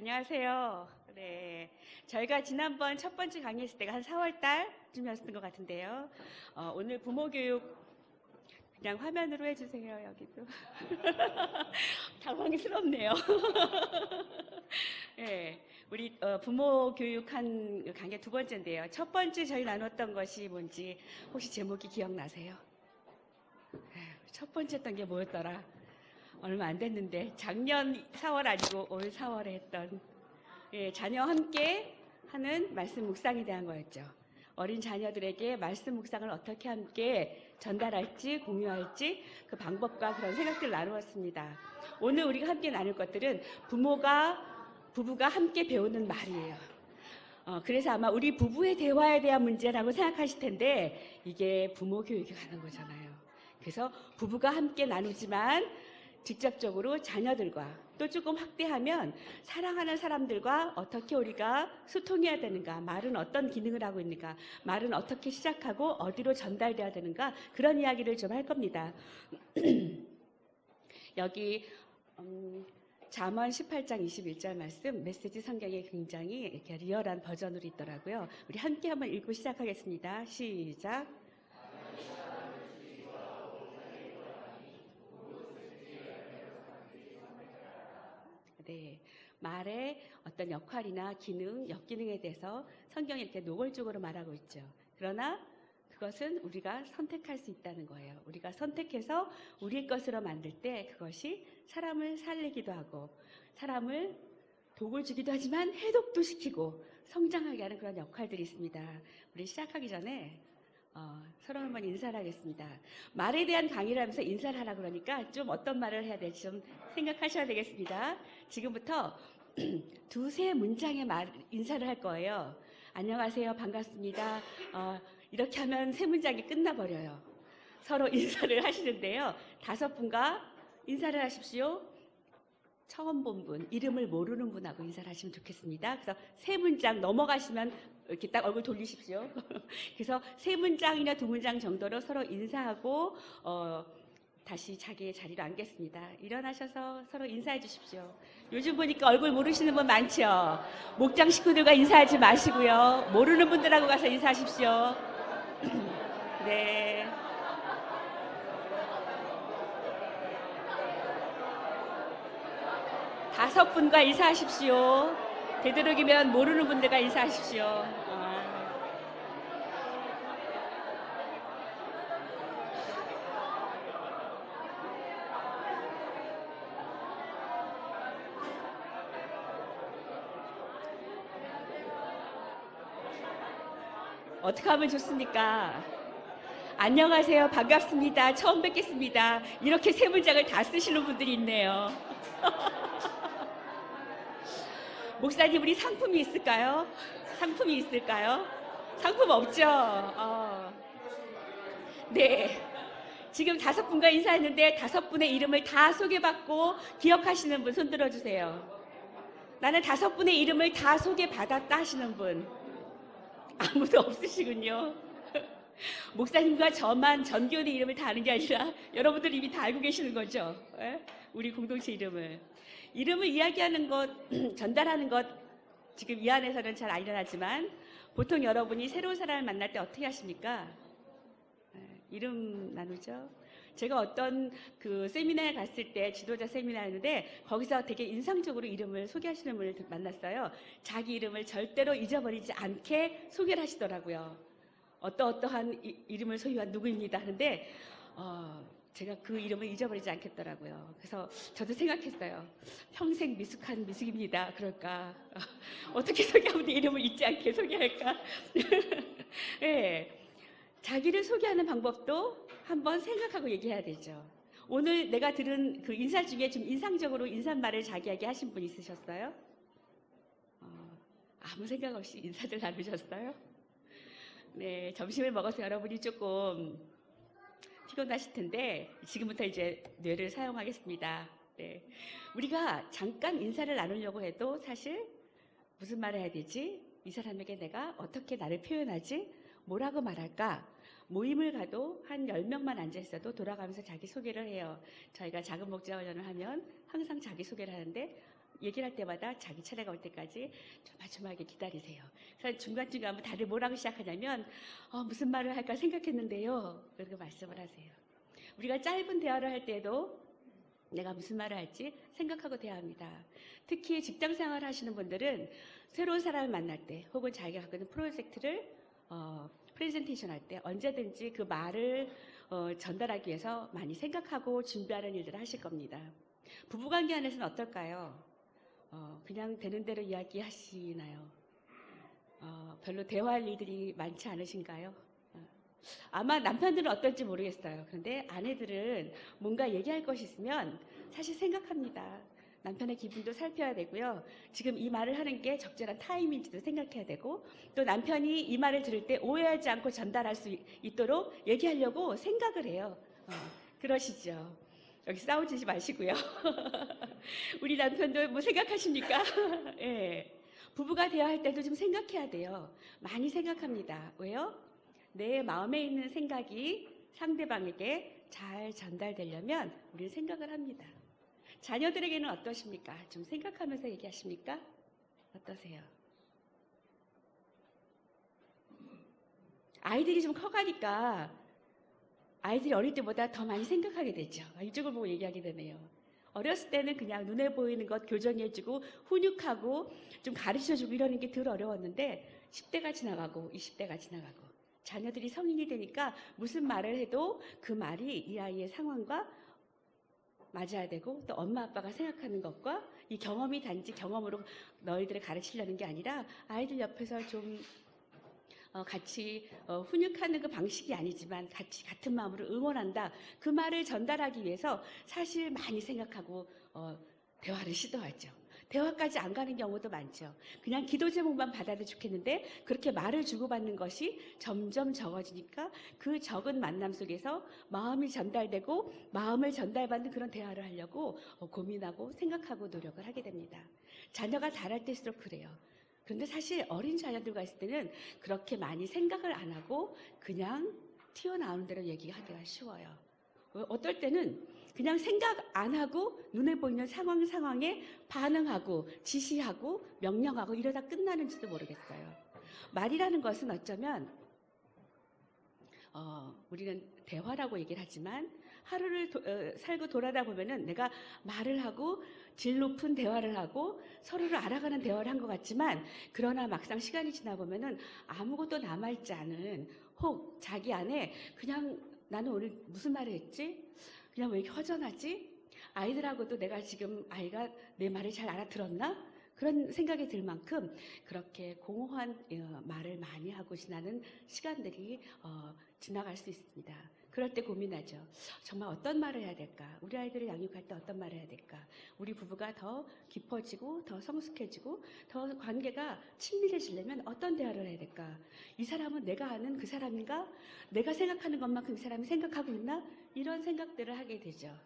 안녕하세요. 네, 저희가 지난번 첫 번째 강의했을 때가 한 4월 달쯤이었던 것 같은데요. 오늘 부모 교육 그냥 화면으로 해주세요. 여기도 당황스럽네요. 네, 우리 부모 교육한 강의 두 번째인데요. 첫 번째 저희 나눴던 것이 뭔지 혹시 제목이 기억나세요? 첫 번째 했던 게 뭐였더라? 얼마 안 됐는데 작년 4월 아니고 올 4월에 했던 자녀와 함께 하는 말씀 묵상에 대한 거였죠. 어린 자녀들에게 말씀 묵상을 어떻게 함께 전달할지 공유할지 그 방법과 그런 생각들을 나누었습니다. 오늘 우리가 함께 나눌 것들은 부부가 함께 배우는 말이에요. 그래서 아마 우리 부부의 대화에 대한 문제라고 생각하실 텐데 이게 부모 교육에 가는 거잖아요. 그래서 부부가 함께 나누지만 직접적으로 자녀들과 또 조금 확대하면 사랑하는 사람들과 어떻게 우리가 소통해야 되는가, 말은 어떤 기능을 하고 있는가, 말은 어떻게 시작하고 어디로 전달돼야 되는가, 그런 이야기를 좀 할 겁니다. 여기 잠언 18장 21절 말씀 메시지 성경에 굉장히 이렇게 리얼한 버전으로 있더라고요. 우리 함께 한번 읽고 시작하겠습니다. 시작. 네, 말의 어떤 역할이나 기능, 역기능에 대해서 성경이 이렇게 노골적으로 말하고 있죠. 그러나 그것은 우리가 선택할 수 있다는 거예요. 우리가 선택해서 우리의 것으로 만들 때 그것이 사람을 살리기도 하고 사람을 복을 주기도 하지만 해독도 시키고 성장하게 하는 그런 역할들이 있습니다. 우리 시작하기 전에 서로 한번 인사를 하겠습니다. 말에 대한 강의를 하면서 인사를 하라고 그러니까 좀 어떤 말을 해야 될지 좀 생각하셔야 되겠습니다. 지금부터 두세 문장의 인사를 할 거예요. 안녕하세요. 반갑습니다. 이렇게 하면 세 문장이 끝나버려요. 서로 인사를 하시는데요. 5분과 인사를 하십시오. 처음 본 분, 이름을 모르는 분하고 인사를 하시면 좋겠습니다. 그래서 세 문장 넘어가시면 이렇게 딱 얼굴 돌리십시오. 그래서 세 문장이나 두 문장 정도로 서로 인사하고 다시 자기의 자리로 앉겠습니다. 일어나셔서 서로 인사해 주십시오. 요즘 보니까 얼굴 모르시는 분 많죠? 목장 식구들과 인사하지 마시고요. 모르는 분들하고 가서 인사하십시오. 네. 다섯 분과 인사하십시오. 되도록이면 모르는 분들과 인사하십시오. 어떻게 하면 좋습니까? 안녕하세요. 반갑습니다. 처음 뵙겠습니다. 이렇게 세 문장을 다 쓰시는 분들이 있네요. 목사님, 우리 상품이 있을까요? 상품이 있을까요? 상품 없죠? 네. 지금 5분과 인사했는데 5분의 이름을 다 소개받고 기억하시는 분 손 들어주세요. 나는 5분의 이름을 다 소개받았다 하시는 분. 아무도 없으시군요. 목사님과 저만 전교의 이름을 다 아는 게 아니라 여러분들 이미 다 알고 계시는 거죠. 우리 공동체 이름을 이야기하는 것, 전달하는 것 지금 이 안에서는 잘 안 일어나지만 보통 여러분이 새로운 사람을 만날 때 어떻게 하십니까? 이름 나누죠. 제가 어떤 그 세미나에 갔을 때 지도자 세미나였는데 거기서 되게 인상적으로 이름을 소개하시는 분을 만났어요. 자기 이름을 절대로 잊어버리지 않게 소개를 하시더라고요. 어떠한 이름을 소유한 누구입니다 하는데 제가 그 이름을 잊어버리지 않겠더라고요. 그래서 저도 생각했어요. 평생 미숙한 미숙입니다. 그럴까? 어떻게 소개하면 이름을 잊지 않게 소개할까? 네. 자기를 소개하는 방법도 한번 생각하고 얘기해야 되죠. 오늘 내가 들은 그 인사 중에 좀 인상적으로 인사말을 자기에게 하신 분 있으셨어요? 아무 생각 없이 인사들 나누셨어요? 네, 점심을 먹어서 여러분이 조금 피곤하실 텐데 지금부터 이제 뇌를 사용하겠습니다. 네, 우리가 잠깐 인사를 나누려고 해도 사실 무슨 말을 해야 되지? 이 사람에게 내가 어떻게 나를 표현하지? 뭐라고 말할까? 모임을 가도 한 10명만 앉아있어도 돌아가면서 자기소개를 해요. 저희가 작은 목자훈련을 하면 항상 자기소개를 하는데 얘기를 할 때마다 자기 차례가 올 때까지 조마조마하게 기다리세요. 그래서 중간중간 다들 뭐라고 시작하냐면 무슨 말을 할까 생각했는데요. 그렇게 말씀을 하세요. 우리가 짧은 대화를 할 때도 내가 무슨 말을 할지 생각하고 대화합니다. 특히 직장생활 하시는 분들은 새로운 사람을 만날 때 혹은 자기가 갖고 있는 프로젝트를 프레젠테이션 할 때 언제든지 그 말을 전달하기 위해서 많이 생각하고 준비하는 일들을 하실 겁니다. 부부관계 안에서는 어떨까요? 그냥 되는 대로 이야기하시나요? 별로 대화할 일들이 많지 않으신가요? 아마 남편들은 어떨지 모르겠어요. 그런데 아내들은 뭔가 얘기할 것이 있으면 사실 생각합니다. 남편의 기분도 살펴야 되고요. 지금 이 말을 하는 게 적절한 타임인지도 생각해야 되고, 또 남편이 이 말을 들을 때 오해하지 않고 전달할 수 있도록 얘기하려고 생각을 해요. 그러시죠? 여기 싸우지 마시고요. 우리 남편도 뭐 생각하십니까? 예. 부부가 대화할 때도 좀 생각해야 돼요. 많이 생각합니다. 왜요? 내 마음에 있는 생각이 상대방에게 잘 전달되려면 우리는 생각을 합니다. 자녀들에게는 어떠십니까? 좀 생각하면서 얘기하십니까? 어떠세요? 아이들이 좀 커가니까 아이들이 어릴 때보다 더 많이 생각하게 되죠. 이쪽을 보고 얘기하게 되네요. 어렸을 때는 그냥 눈에 보이는 것 교정해주고 훈육하고 좀 가르쳐주고 이러는 게 덜 어려웠는데 10대가 지나가고 20대가 지나가고 자녀들이 성인이 되니까 무슨 말을 해도 그 말이 이 아이의 상황과 맞아야 되고 또 엄마 아빠가 생각하는 것과 이 경험이 단지 경험으로 너희들을 가르치려는 게 아니라 아이들 옆에서 좀 같이 훈육하는 그 방식이 아니지만 같이 같은 마음으로 응원한다. 그 말을 전달하기 위해서 사실 많이 생각하고 대화를 시도하죠. 대화까지 안 가는 경우도 많죠. 그냥 기도 제목만 받아도 좋겠는데 그렇게 말을 주고받는 것이 점점 적어지니까 그 적은 만남 속에서 마음이 전달되고 마음을 전달받는 그런 대화를 하려고 고민하고 생각하고 노력을 하게 됩니다. 자녀가 자랄 때일수록 그래요. 그런데 사실 어린 자녀들과 있을 때는 그렇게 많이 생각을 안 하고 그냥 튀어나오는 대로 얘기하기가 쉬워요. 어떨 때는 그냥 생각 안 하고 눈에 보이는 상황에 반응하고 지시하고 명령하고 이러다 끝나는지도 모르겠어요. 말이라는 것은 어쩌면 우리는 대화라고 얘기를 하지만 하루를 살고 돌아다 보면은 내가 말을 하고 질 높은 대화를 하고 서로를 알아가는 대화를 한 것 같지만 그러나 막상 시간이 지나 보면은 아무것도 남아있지 않은 혹 자기 안에 그냥 나는 오늘 무슨 말을 했지? 그냥 왜 이렇게 허전하지? 아이들하고도 내가 지금 아이가 내 말을 잘 알아들었나? 그런 생각이 들 만큼 그렇게 공허한 말을 많이 하고 지나는 시간들이 지나갈 수 있습니다. 그럴 때 고민하죠. 정말 어떤 말을 해야 될까? 우리 아이들을 양육할 때 어떤 말을 해야 될까? 우리 부부가 더 깊어지고 더 성숙해지고 더 관계가 친밀해지려면 어떤 대화를 해야 될까? 이 사람은 내가 아는 그 사람인가? 내가 생각하는 것만큼 이 사람이 생각하고 있나? 이런 생각들을 하게 되죠.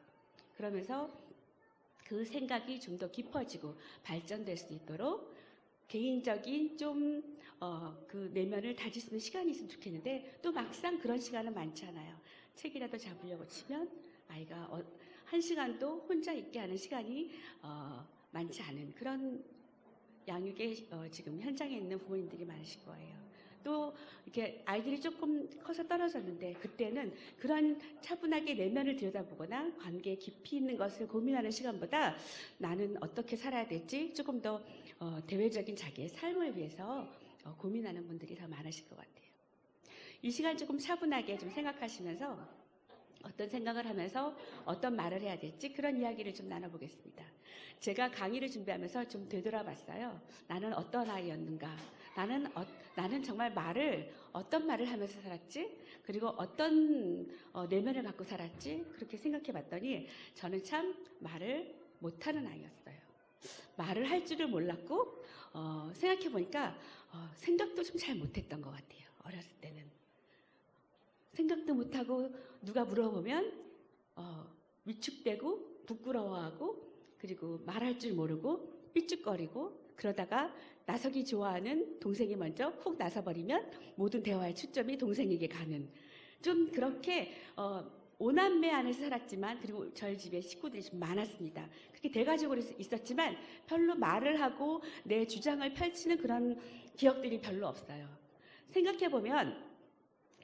그러면서 그 생각이 좀 더 깊어지고 발전될 수 있도록 개인적인 좀 그 내면을 다질 수 있는 시간이 있으면 좋겠는데 또 막상 그런 시간은 많지 않아요. 책이라도 잡으려고 치면 아이가 1시간도 혼자 있게 하는 시간이 많지 않은 그런 양육의 지금 현장에 있는 부모님들이 많으실 거예요. 또 이렇게 아이들이 조금 커서 떨어졌는데 그때는 그런 차분하게 내면을 들여다보거나 관계에 깊이 있는 것을 고민하는 시간보다 나는 어떻게 살아야 될지 조금 더 대외적인 자기의 삶을 위해서 고민하는 분들이 더 많으실 것 같아요. 이 시간 조금 차분하게 좀 생각하시면서 어떤 생각을 하면서 어떤 말을 해야 될지 그런 이야기를 좀 나눠보겠습니다. 제가 강의를 준비하면서 좀 되돌아봤어요. 나는 어떤 아이였는가? 나는 정말 어떤 말을 하면서 살았지? 그리고 어떤 내면을 갖고 살았지? 그렇게 생각해 봤더니 저는 참 말을 못하는 아이였어요. 말을 할 줄을 몰랐고 생각해 보니까 생각도 좀 잘 못했던 것 같아요. 어렸을 때는. 생각도 못하고 누가 물어보면 위축되고 부끄러워하고 그리고 말할 줄 모르고 삐죽거리고 그러다가 나서기 좋아하는 동생이 먼저 훅 나서버리면 모든 대화의 초점이 동생에게 가는 좀 그렇게 오남매 안에서 살았지만, 그리고 저희 집에 식구들이 좀 많았습니다. 그렇게 대가족으로 있었지만 별로 말을 하고 내 주장을 펼치는 그런 기억들이 별로 없어요. 생각해보면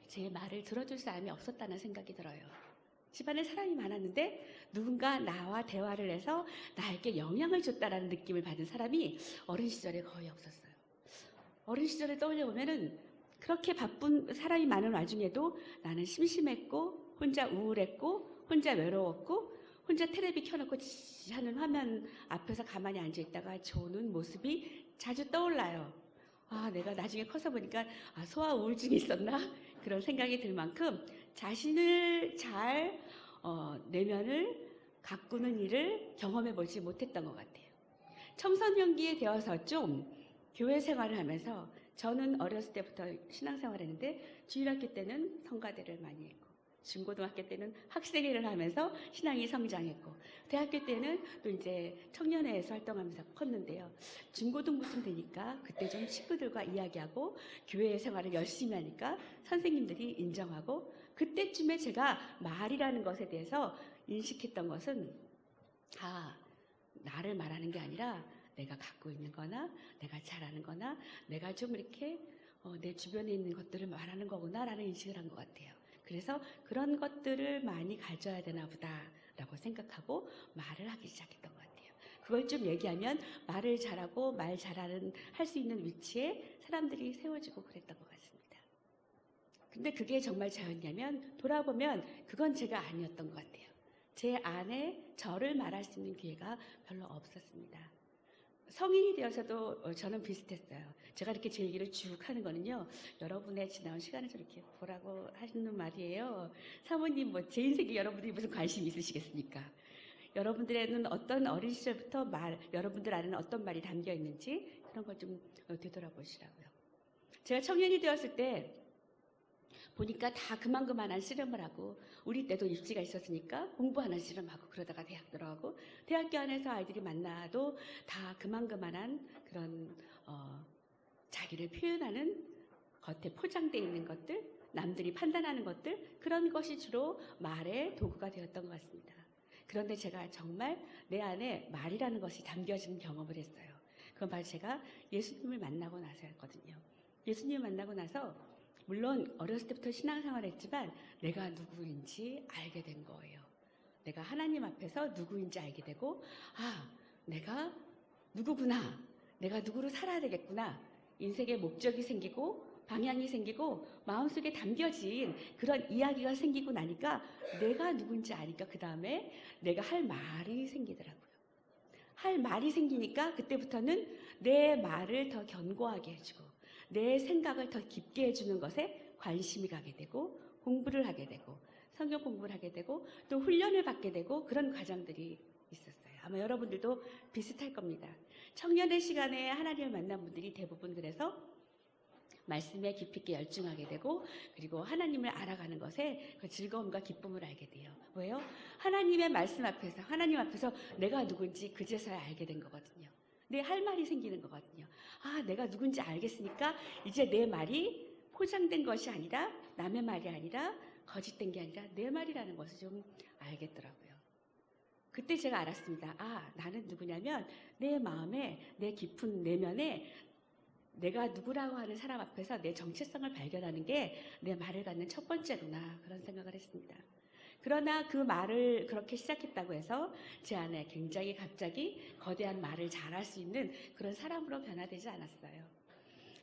제 말을 들어줄 사람이 없었다는 생각이 들어요. 집안에 사람이 많았는데 누군가 나와 대화를 해서 나에게 영향을 줬다라는 느낌을 받은 사람이 어린 시절에 거의 없었어요. 어린 시절을 떠올려보면은 그렇게 바쁜 사람이 많은 와중에도 나는 심심했고 혼자 우울했고 혼자 외로웠고 혼자 테레비 켜놓고 하는 화면 앞에서 가만히 앉아있다가 조는 모습이 자주 떠올라요. 아, 내가 나중에 커서 보니까 소아 우울증이 있었나? 그런 생각이 들 만큼 자신을 잘 내면을 가꾸는 일을 경험해 보지 못했던 것 같아요. 청소년기에 되어서 좀 교회 생활을 하면서 저는 어렸을 때부터 신앙생활을 했는데 주일학교 때는 성가대를 많이 했고 중고등학교 때는 학생회를 하면서 신앙이 성장했고 대학교 때는 또 이제 청년회에서 활동하면서 컸는데요. 중고등부쯤 되니까 그때 좀 친구들과 이야기하고 교회 생활을 열심히 하니까 선생님들이 인정하고 그때쯤에 제가 말이라는 것에 대해서 인식했던 것은 나를 말하는 게 아니라 내가 갖고 있는 거나 내가 잘하는 거나 내가 좀 이렇게 내 주변에 있는 것들을 말하는 거구나 라는 인식을 한 것 같아요. 그래서 그런 것들을 많이 가져야 되나 보다라고 생각하고 말을 하기 시작했던 것 같아요. 그걸 좀 얘기하면 말을 잘하고 말 잘하는 할 수 있는 위치에 사람들이 세워지고 그랬던 것 같습니다. 근데 그게 정말 저였냐면 돌아보면 그건 제가 아니었던 것 같아요. 제 안에 저를 말할 수 있는 기회가 별로 없었습니다. 성인이 되어서도 저는 비슷했어요. 제가 이렇게 제 얘기를 쭉 하는 거는요. 여러분의 지나온 시간을 좀 이렇게 보라고 하시는 말이에요. 사모님 제 인생에 여러분들이 무슨 관심이 있으시겠습니까? 여러분들에는 어떤 어린 시절부터 여러분들 안에는 어떤 말이 담겨 있는지 그런 걸 좀 되돌아보시라고요. 제가 청년이 되었을 때 보니까 다 그만한 씨름을 하고 우리 때도 입시가 있었으니까 공부하는 씨름하고 그러다가 대학 들어가고 대학교 안에서 아이들이 만나도 다 그만한 그런 자기를 표현하는 겉에 포장되어 있는 것들, 남들이 판단하는 것들 그런 것이 주로 말의 도구가 되었던 것 같습니다. 그런데 제가 정말 내 안에 말이라는 것이 담겨진 경험을 했어요. 그건 바로 제가 예수님을 만나고 나서였거든요. 예수님을 만나고 나서 물론 어렸을 때부터 신앙생활을 했지만 내가 누구인지 알게 된 거예요. 내가 하나님 앞에서 누구인지 알게 되고 내가 누구구나. 내가 누구로 살아야 되겠구나. 인생의 목적이 생기고 방향이 생기고 마음속에 담겨진 그런 이야기가 생기고 나니까 내가 누군지 아니까 그 다음에 내가 할 말이 생기더라고요. 할 말이 생기니까 그때부터는 내 말을 더 견고하게 해주고 내 생각을 더 깊게 해주는 것에 관심이 가게 되고 공부를 하게 되고 성경 공부를 하게 되고 또 훈련을 받게 되고 그런 과정들이 있었어요. 아마 여러분들도 비슷할 겁니다. 청년의 시간에 하나님을 만난 분들이 대부분 그래서 말씀에 깊이 있게 열중하게 되고 그리고 하나님을 알아가는 것에 그 즐거움과 기쁨을 알게 돼요. 왜요? 하나님의 말씀 앞에서 하나님 앞에서 내가 누군지 그제서야 알게 된 거거든요. 내 할 말이 생기는 거거든요. 내가 누군지 알겠으니까 이제 내 말이 포장된 것이 아니라 남의 말이 아니라 거짓된 게 아니라 내 말이라는 것을 좀 알겠더라고요. 그때 제가 알았습니다. 나는 누구냐면 내 마음에 내 깊은 내면에 내가 누구라고 하는 사람 앞에서 내 정체성을 발견하는 게 내 말을 갖는 첫 번째구나 그런 생각을 했습니다. 그러나 그 말을 그렇게 시작했다고 해서 제 안에 굉장히 갑자기 거대한 말을 잘할 수 있는 그런 사람으로 변화되지 않았어요.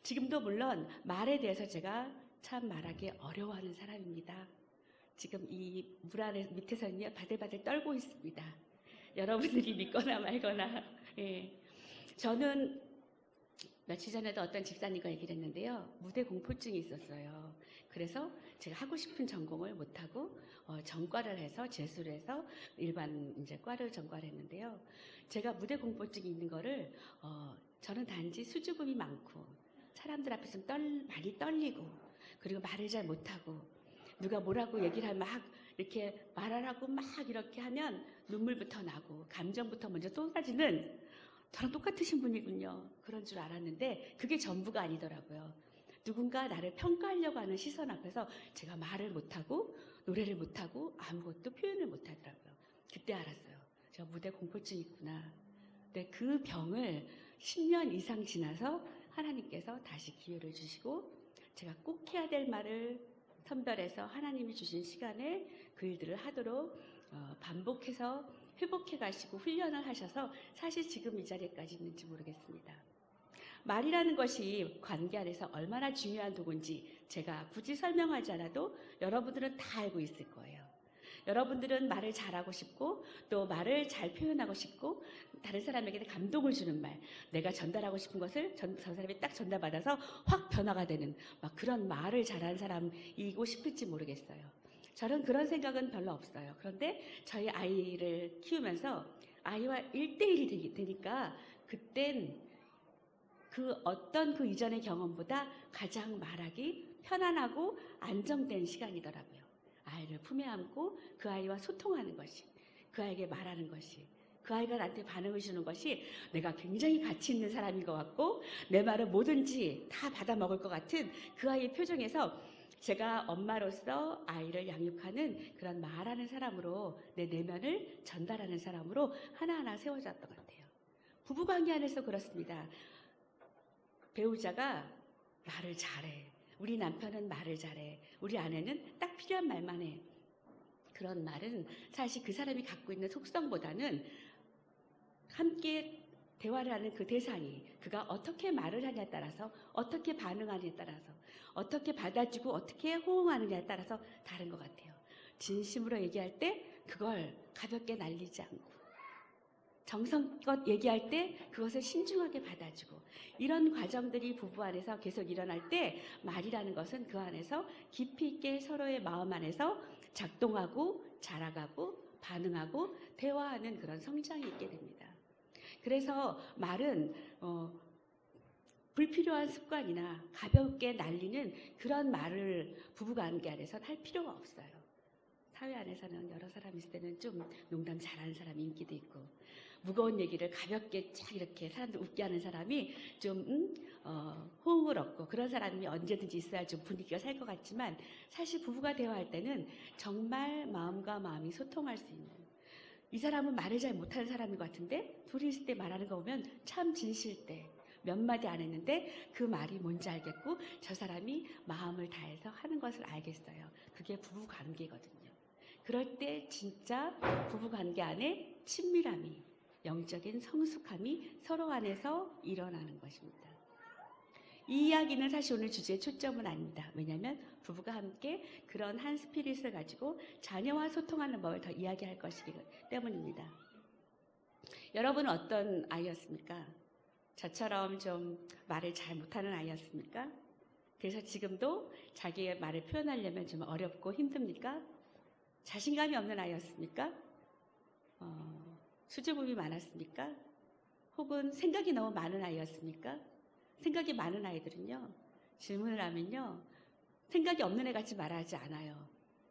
지금도 물론 말에 대해서 제가 참 말하기 어려워하는 사람입니다. 지금 이 물 아래 밑에서는요 바들바들 떨고 있습니다. 여러분들이 믿거나 말거나. 예. 저는 며칠 전에도 어떤 집사님과 얘기를 했는데요. 무대 공포증이 있었어요. 그래서 제가 하고 싶은 전공을 못하고 전과를 해서 재수를 해서 일반 이제 과를 전과를 했는데요. 제가 무대 공포증이 있는 거를 저는 단지 수줍음이 많고 사람들 앞에서 많이 떨리고 그리고 말을 잘 못하고 누가 뭐라고 얘기를 하면 막 이렇게 말하라고 막 이렇게 하면 눈물부터 나고 감정부터 먼저 쏟아지는 저랑 똑같으신 분이군요. 그런 줄 알았는데 그게 전부가 아니더라고요. 누군가 나를 평가하려고 하는 시선 앞에서 제가 말을 못하고 노래를 못하고 아무것도 표현을 못하더라고요. 그때 알았어요. 제가 무대 공포증이 있구나. 근데 그 병을 10년 이상 지나서 하나님께서 다시 기회를 주시고 제가 꼭 해야 될 말을 선별해서 하나님이 주신 시간에 그 일들을 하도록 반복해서 회복해 가시고 훈련을 하셔서 사실 지금 이 자리에까지 있는지 모르겠습니다. 말이라는 것이 관계 안에서 얼마나 중요한 도구인지 제가 굳이 설명하지 않아도 여러분들은 다 알고 있을 거예요. 여러분들은 말을 잘하고 싶고 또 말을 잘 표현하고 싶고 다른 사람에게 감동을 주는 말, 내가 전달하고 싶은 것을 저 사람이 딱 전달받아서 확 변화가 되는 막 그런 말을 잘하는 사람이고 싶을지 모르겠어요. 저는 그런 생각은 별로 없어요. 그런데 저희 아이를 키우면서 아이와 1대1이 되니까 그땐 그 어떤 그 이전의 경험보다 가장 말하기 편안하고 안정된 시간이더라고요. 아이를 품에 안고 그 아이와 소통하는 것이, 그 아이에게 말하는 것이, 그 아이가 나한테 반응을 주는 것이 내가 굉장히 가치 있는 사람인 것 같고 내 말을 뭐든지 다 받아 먹을 것 같은 그 아이의 표정에서 제가 엄마로서 아이를 양육하는 그런 말하는 사람으로 내 내면을 전달하는 사람으로 하나하나 세워졌던 것 같아요. 부부관계 안에서 그렇습니다. 배우자가 말을 잘해. 우리 남편은 말을 잘해. 우리 아내는 딱 필요한 말만 해. 그런 말은 사실 그 사람이 갖고 있는 속성보다는 함께 대화를 하는 그 대상이 그가 어떻게 말을 하냐에 따라서 어떻게 반응하냐에 따라서 어떻게 받아주고 어떻게 호응하느냐에 따라서 다른 것 같아요. 진심으로 얘기할 때 그걸 가볍게 날리지 않고 정성껏 얘기할 때 그것을 신중하게 받아주고 이런 과정들이 부부 안에서 계속 일어날 때 말이라는 것은 그 안에서 깊이 있게 서로의 마음 안에서 작동하고 자라가고 반응하고 대화하는 그런 성장이 있게 됩니다. 그래서 말은 불필요한 습관이나 가볍게 날리는 그런 말을 부부관계 안에서 할 필요가 없어요. 사회 안에서는 여러 사람 있을 때는 좀 농담 잘하는 사람이 인기도 있고 무거운 얘기를 가볍게 쫙 이렇게 사람들 웃게 하는 사람이 좀 호응을 얻고 그런 사람이 언제든지 있어야 좀 분위기가 살 것 같지만 사실 부부가 대화할 때는 정말 마음과 마음이 소통할 수 있는 이 사람은 말을 잘 못하는 사람인 것 같은데 둘이 있을 때 말하는 거 보면 참 진실 때 몇 마디 안 했는데 그 말이 뭔지 알겠고 저 사람이 마음을 다해서 하는 것을 알겠어요. 그게 부부관계거든요. 그럴 때 진짜 부부관계 안에 친밀함이 영적인 성숙함이 서로 안에서 일어나는 것입니다. 이 이야기는 사실 오늘 주제의 초점은 아닙니다. 왜냐하면 부부가 함께 그런 한 스피릿을 가지고 자녀와 소통하는 법을 더 이야기할 것이기 때문입니다. 여러분은 어떤 아이였습니까? 저처럼 좀 말을 잘 못하는 아이였습니까? 그래서 지금도 자기의 말을 표현하려면 좀 어렵고 힘듭니까? 자신감이 없는 아이였습니까? 수줍음이 많았습니까? 혹은 생각이 너무 많은 아이였습니까? 생각이 많은 아이들은요, 질문을 하면요, 생각이 없는 애 같이 말하지 않아요.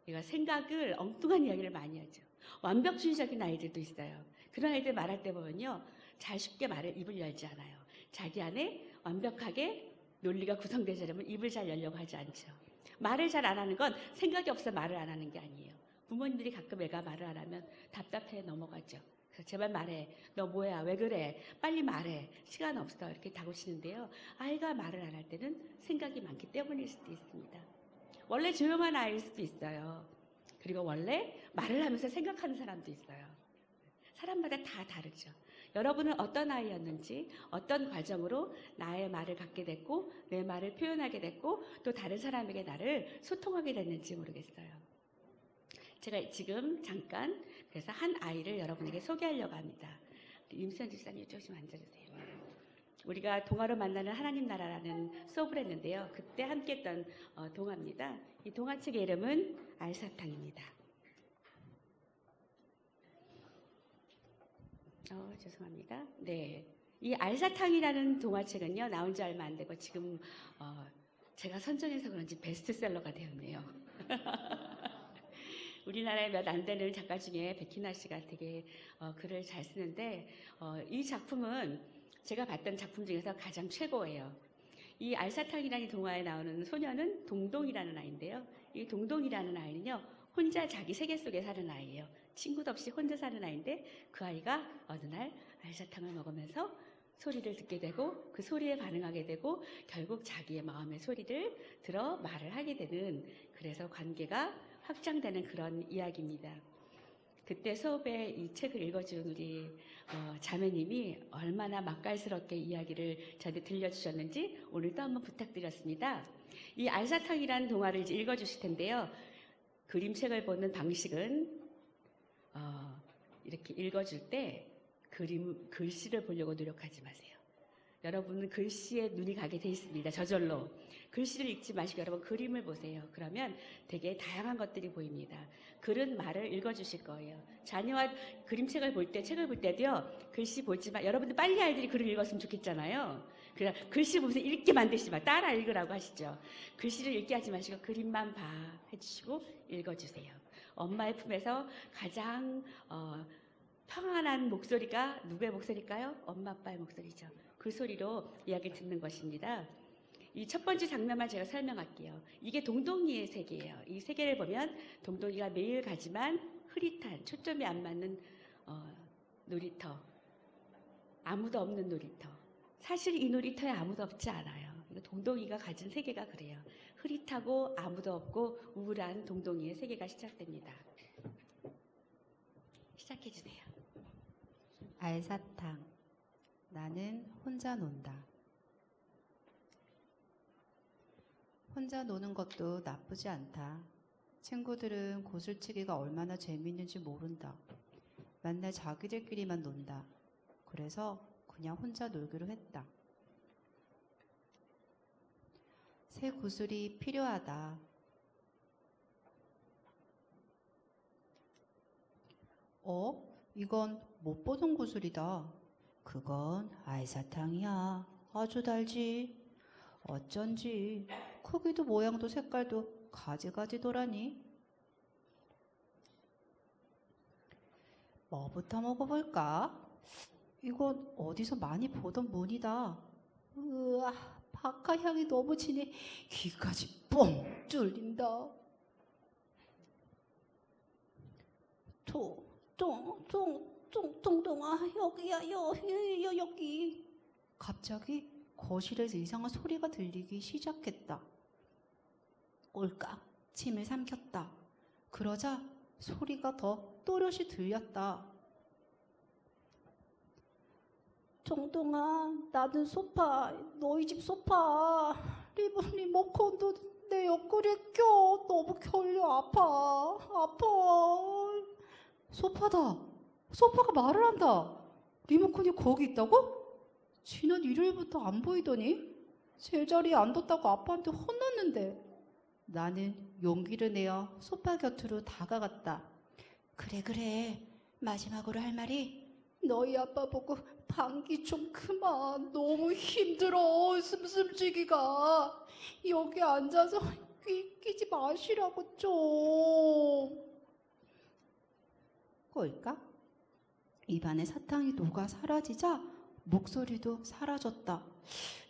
얘가 생각을 엉뚱한 이야기를 많이 하죠. 완벽주의적인 아이들도 있어요. 그런 아이들 말할 때 보면요, 잘 쉽게 입을 열지 않아요. 자기 안에 완벽하게 논리가 구성되지 않으면 입을 잘 열려고 하지 않죠. 말을 잘 안 하는 건 생각이 없어 말을 안 하는 게 아니에요. 부모님들이 가끔 애가 말을 안 하면 답답해 넘어가죠. 그래서 제발 말해. 너 뭐야? 왜 그래? 빨리 말해. 시간 없어. 이렇게 다그치는데요. 아이가 말을 안 할 때는 생각이 많기 때문일 수도 있습니다. 원래 조용한 아이일 수도 있어요. 그리고 원래 말을 하면서 생각하는 사람도 있어요. 사람마다 다 다르죠. 여러분은 어떤 아이였는지 어떤 과정으로 나의 말을 갖게 됐고 내 말을 표현하게 됐고 또 다른 사람에게 나를 소통하게 됐는지 모르겠어요. 제가 지금 잠깐 그래서 한 아이를 여러분에게 소개하려고 합니다. 임수연 집사님 조금 앉아주세요. 우리가 동화로 만나는 하나님 나라라는 수업을 했는데요. 그때 함께 했던 동화입니다. 이 동화책의 이름은 알사탕입니다. 죄송합니다. 네, 이 알사탕이라는 동화책은요. 나온 지 얼마 안 되고 지금 제가 선정해서 그런지 베스트셀러가 되었네요. 우리나라에 몇 안 되는 작가 중에 백희나 씨가 되게 글을 잘 쓰는데 이 작품은 제가 봤던 작품 중에서 가장 최고예요. 이 알사탕이라는 동화에 나오는 소녀는 동동이라는 아이인데요. 이 동동이라는 아이는요. 혼자 자기 세계 속에 사는 아이예요. 친구도 없이 혼자 사는 아이인데 그 아이가 어느 날 알사탕을 먹으면서 소리를 듣게 되고 그 소리에 반응하게 되고 결국 자기의 마음의 소리를 들어 말을 하게 되는, 그래서 관계가 확장되는 그런 이야기입니다. 그때 수업에 이 책을 읽어준 우리 자매님이 얼마나 맛깔스럽게 이야기를 저한테 들려주셨는지 오늘 또 한번 부탁드렸습니다. 이 알사탕이라는 동화를 이제 읽어주실 텐데요. 그림책을 보는 방식은 이렇게 읽어줄 때 글씨를 보려고 노력하지 마세요. 여러분은 글씨에 눈이 가게 돼 있습니다. 저절로. 글씨를 읽지 마시고 여러분 그림을 보세요. 그러면 되게 다양한 것들이 보입니다. 글은 말을 읽어주실 거예요. 자녀와 그림책을 볼 때, 책을 볼 때도요, 글씨 보지만 여러분들 빨리 아이들이 글을 읽었으면 좋겠잖아요. 그냥 글씨 보면서 읽게 만드시지 마. 따라 읽으라고 하시죠. 글씨를 읽게 하지 마시고 그림만 봐 해주시고 읽어주세요. 엄마의 품에서 가장 평안한 목소리가 누구의 목소리일까요? 엄마 아빠의 목소리죠. 그 소리로 이야기를 듣는 것입니다. 이 첫 번째 장면만 제가 설명할게요. 이게 동동이의 세계예요. 이 세계를 보면 동동이가 매일 가지만 흐릿한, 초점이 안 맞는 놀이터, 아무도 없는 놀이터. 사실 이 놀이터에 아무도 없지 않아요. 동동이가 가진 세계가 그래요. 흐릿하고 아무도 없고 우울한 동동이의 세계가 시작됩니다. 시작해주세요. 알사탕. 나는 혼자 논다. 혼자 노는 것도 나쁘지 않다. 친구들은 구슬치기가 얼마나 재미있는지 모른다. 맨날 자기들끼리만 논다. 그래서 그냥 혼자 놀기로 했다. 새 구슬이 필요하다. 이건 못 보던 구슬이다. 그건 알사탕이야. 아주 달지. 어쩐지 크기도 모양도 색깔도 가지가지더라니. 뭐부터 먹어볼까? 이건 어디서 많이 보던 무늬다. 으아, 바카 향이 너무 진해 귀까지 뻥 뚫린다. 동동아, 여기야, 여기. 갑자기 거실에서 이상한 소리가 들리기 시작했다. 꼴깍 침을 삼켰다. 그러자 소리가 더 또렷이 들렸다. 동동아, 나는 소파, 너희 집 소파. 리모컨도 내 옆구리에 껴. 너무 결려. 아파. 소파다. 소파가 말을 한다. 리모컨이 거기 있다고? 지난 일요일부터 안 보이더니 제자리에 안 뒀다고 아빠한테 혼났는데. 나는 용기를 내어 소파 곁으로 다가갔다. 그래. 마지막으로 할 말이 너희 아빠 보고 방귀 좀 그만. 너무 힘들어. 숨지기가. 여기 앉아서 끼지 마시라고 좀. 꼴까? 입안에 사탕이 녹아 사라지자 목소리도 사라졌다.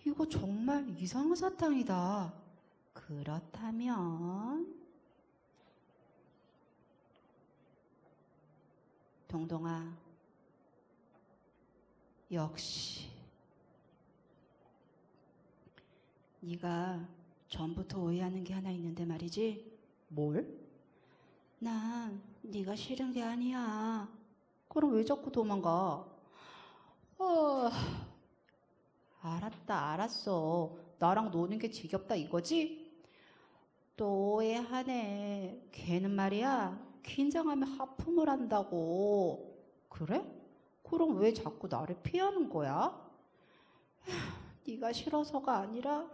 이거 정말 이상한 사탕이다. 그렇다면 동동아, 역시 네가 전부터 오해하는 게 하나 있는데 말이지. 뭘? 난 네가 싫은 게 아니야. 그럼 왜 자꾸 도망가? 알았어. 나랑 노는 게 지겹다 이거지? 또 오해하네. 걔는 말이야, 긴장하면 하품을 한다고. 그래? 그럼 왜 자꾸 나를 피하는 거야? 네가 싫어서가 아니라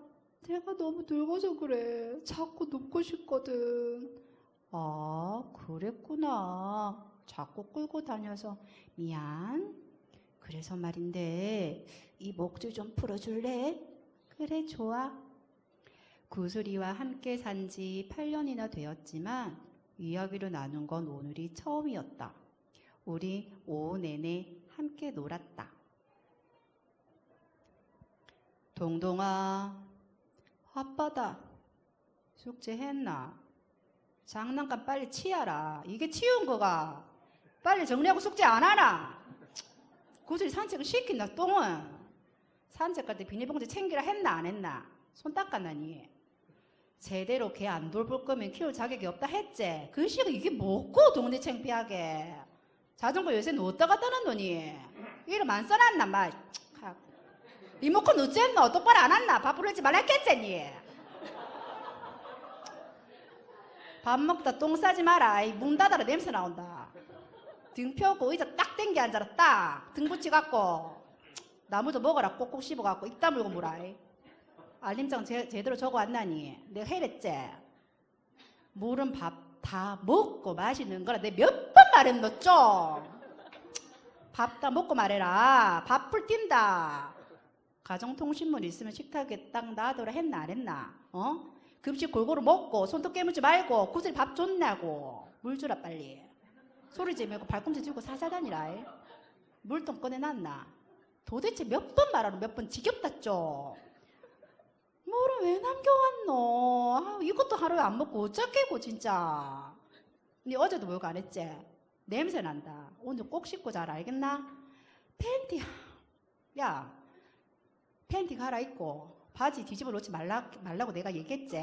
내가 너무 늙어서 그래. 자꾸 눕고 싶거든. 아, 그랬구나. 자꾸 끌고 다녀서 미안. 그래서 말인데 이 목줄 좀 풀어줄래? 그래, 좋아. 구슬이와 함께 산 지 8년이나 되었지만 이야기를 나눈 건 오늘이 처음이었다. 우리 오후 내내 함께 놀았다. 동동아, 아빠다. 숙제했나? 장난감 빨리 치워라. 이게 치운 거가. 빨리 정리하고 숙제 안 하나? 굳이 산책을 시킨다, 똥은. 산책 갈 때 비닐봉지 챙기라 했나, 안 했나? 손 닦았나니? 제대로 걔 안 돌볼 거면 키울 자격이 없다 했지? 그 시가 이게 뭐고, 동네 창피하게. 자전거 요새 어디다 갖다 놨노니? 이름 안 써놨나, 마. 리모컨 어쨌노? 똑바로 안 왔나? 밥 부르지 말라 했겠지? 밥 먹다 똥 싸지 마라. 문 닫아라, 냄새 나온다. 등 펴고 의자 딱 땡겨 앉아라. 딱 등 붙여갖고 나무도 먹어라. 꼭꼭 씹어갖고 입 다물고 물어. 알림장 제대로 적어왔나니? 내가 해랬지? 물은 밥 다 먹고 마시는 거라. 내가 몇 번 말했노 좀. 밥 다 먹고 말해라. 밥풀 뛴다. 가정통신문 있으면 식탁에 딱 놔둬라 했나 안 했나? 급식 골고루 먹고 손톱 깨물지 말고 구슬 밥 줬냐고. 물 주라 빨리. 소리 지르고 발꿈치 들고 살살 다니라. 물통 꺼내놨나? 도대체 몇 번 말하노? 몇 번 지겹다 좀. 뭐를 왜 남겨왔노? 아, 이것도 하루에 안 먹고 어쩌겠고 진짜. 니 어제도 목욕 안 했지? 냄새 난다. 오늘 꼭 씻고 잘 알겠나? 팬티, 야 팬티 갈아입고 바지 뒤집어 놓지 말라고 내가 얘기했지?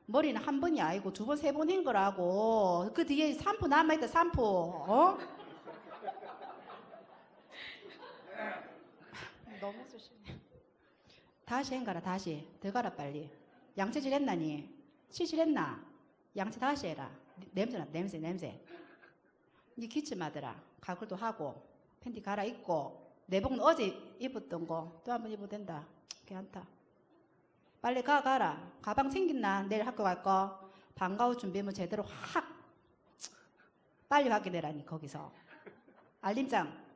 머리는 한 번이 아니고 두 번, 세 번 한 거라고. 그 뒤에 샴푸 남아있다, 샴푸. 너무 조심해. 다시 헹가라, 다시. 더 가라, 빨리. 양치질 했나니? 시실했나? 양치 다시 해라. 냄새 나, 냄새. 니 기침하더라. 가글도 하고, 팬티 갈아입고, 내복은 어제 입었던 거 또 한 번 입어도 된다. 괜찮다. 빨리 가라. 가방 챙겼나? 내일 학교 갈 거. 방과 후 준비물 제대로 확 빨리 확인해라니 거기서. 알림장.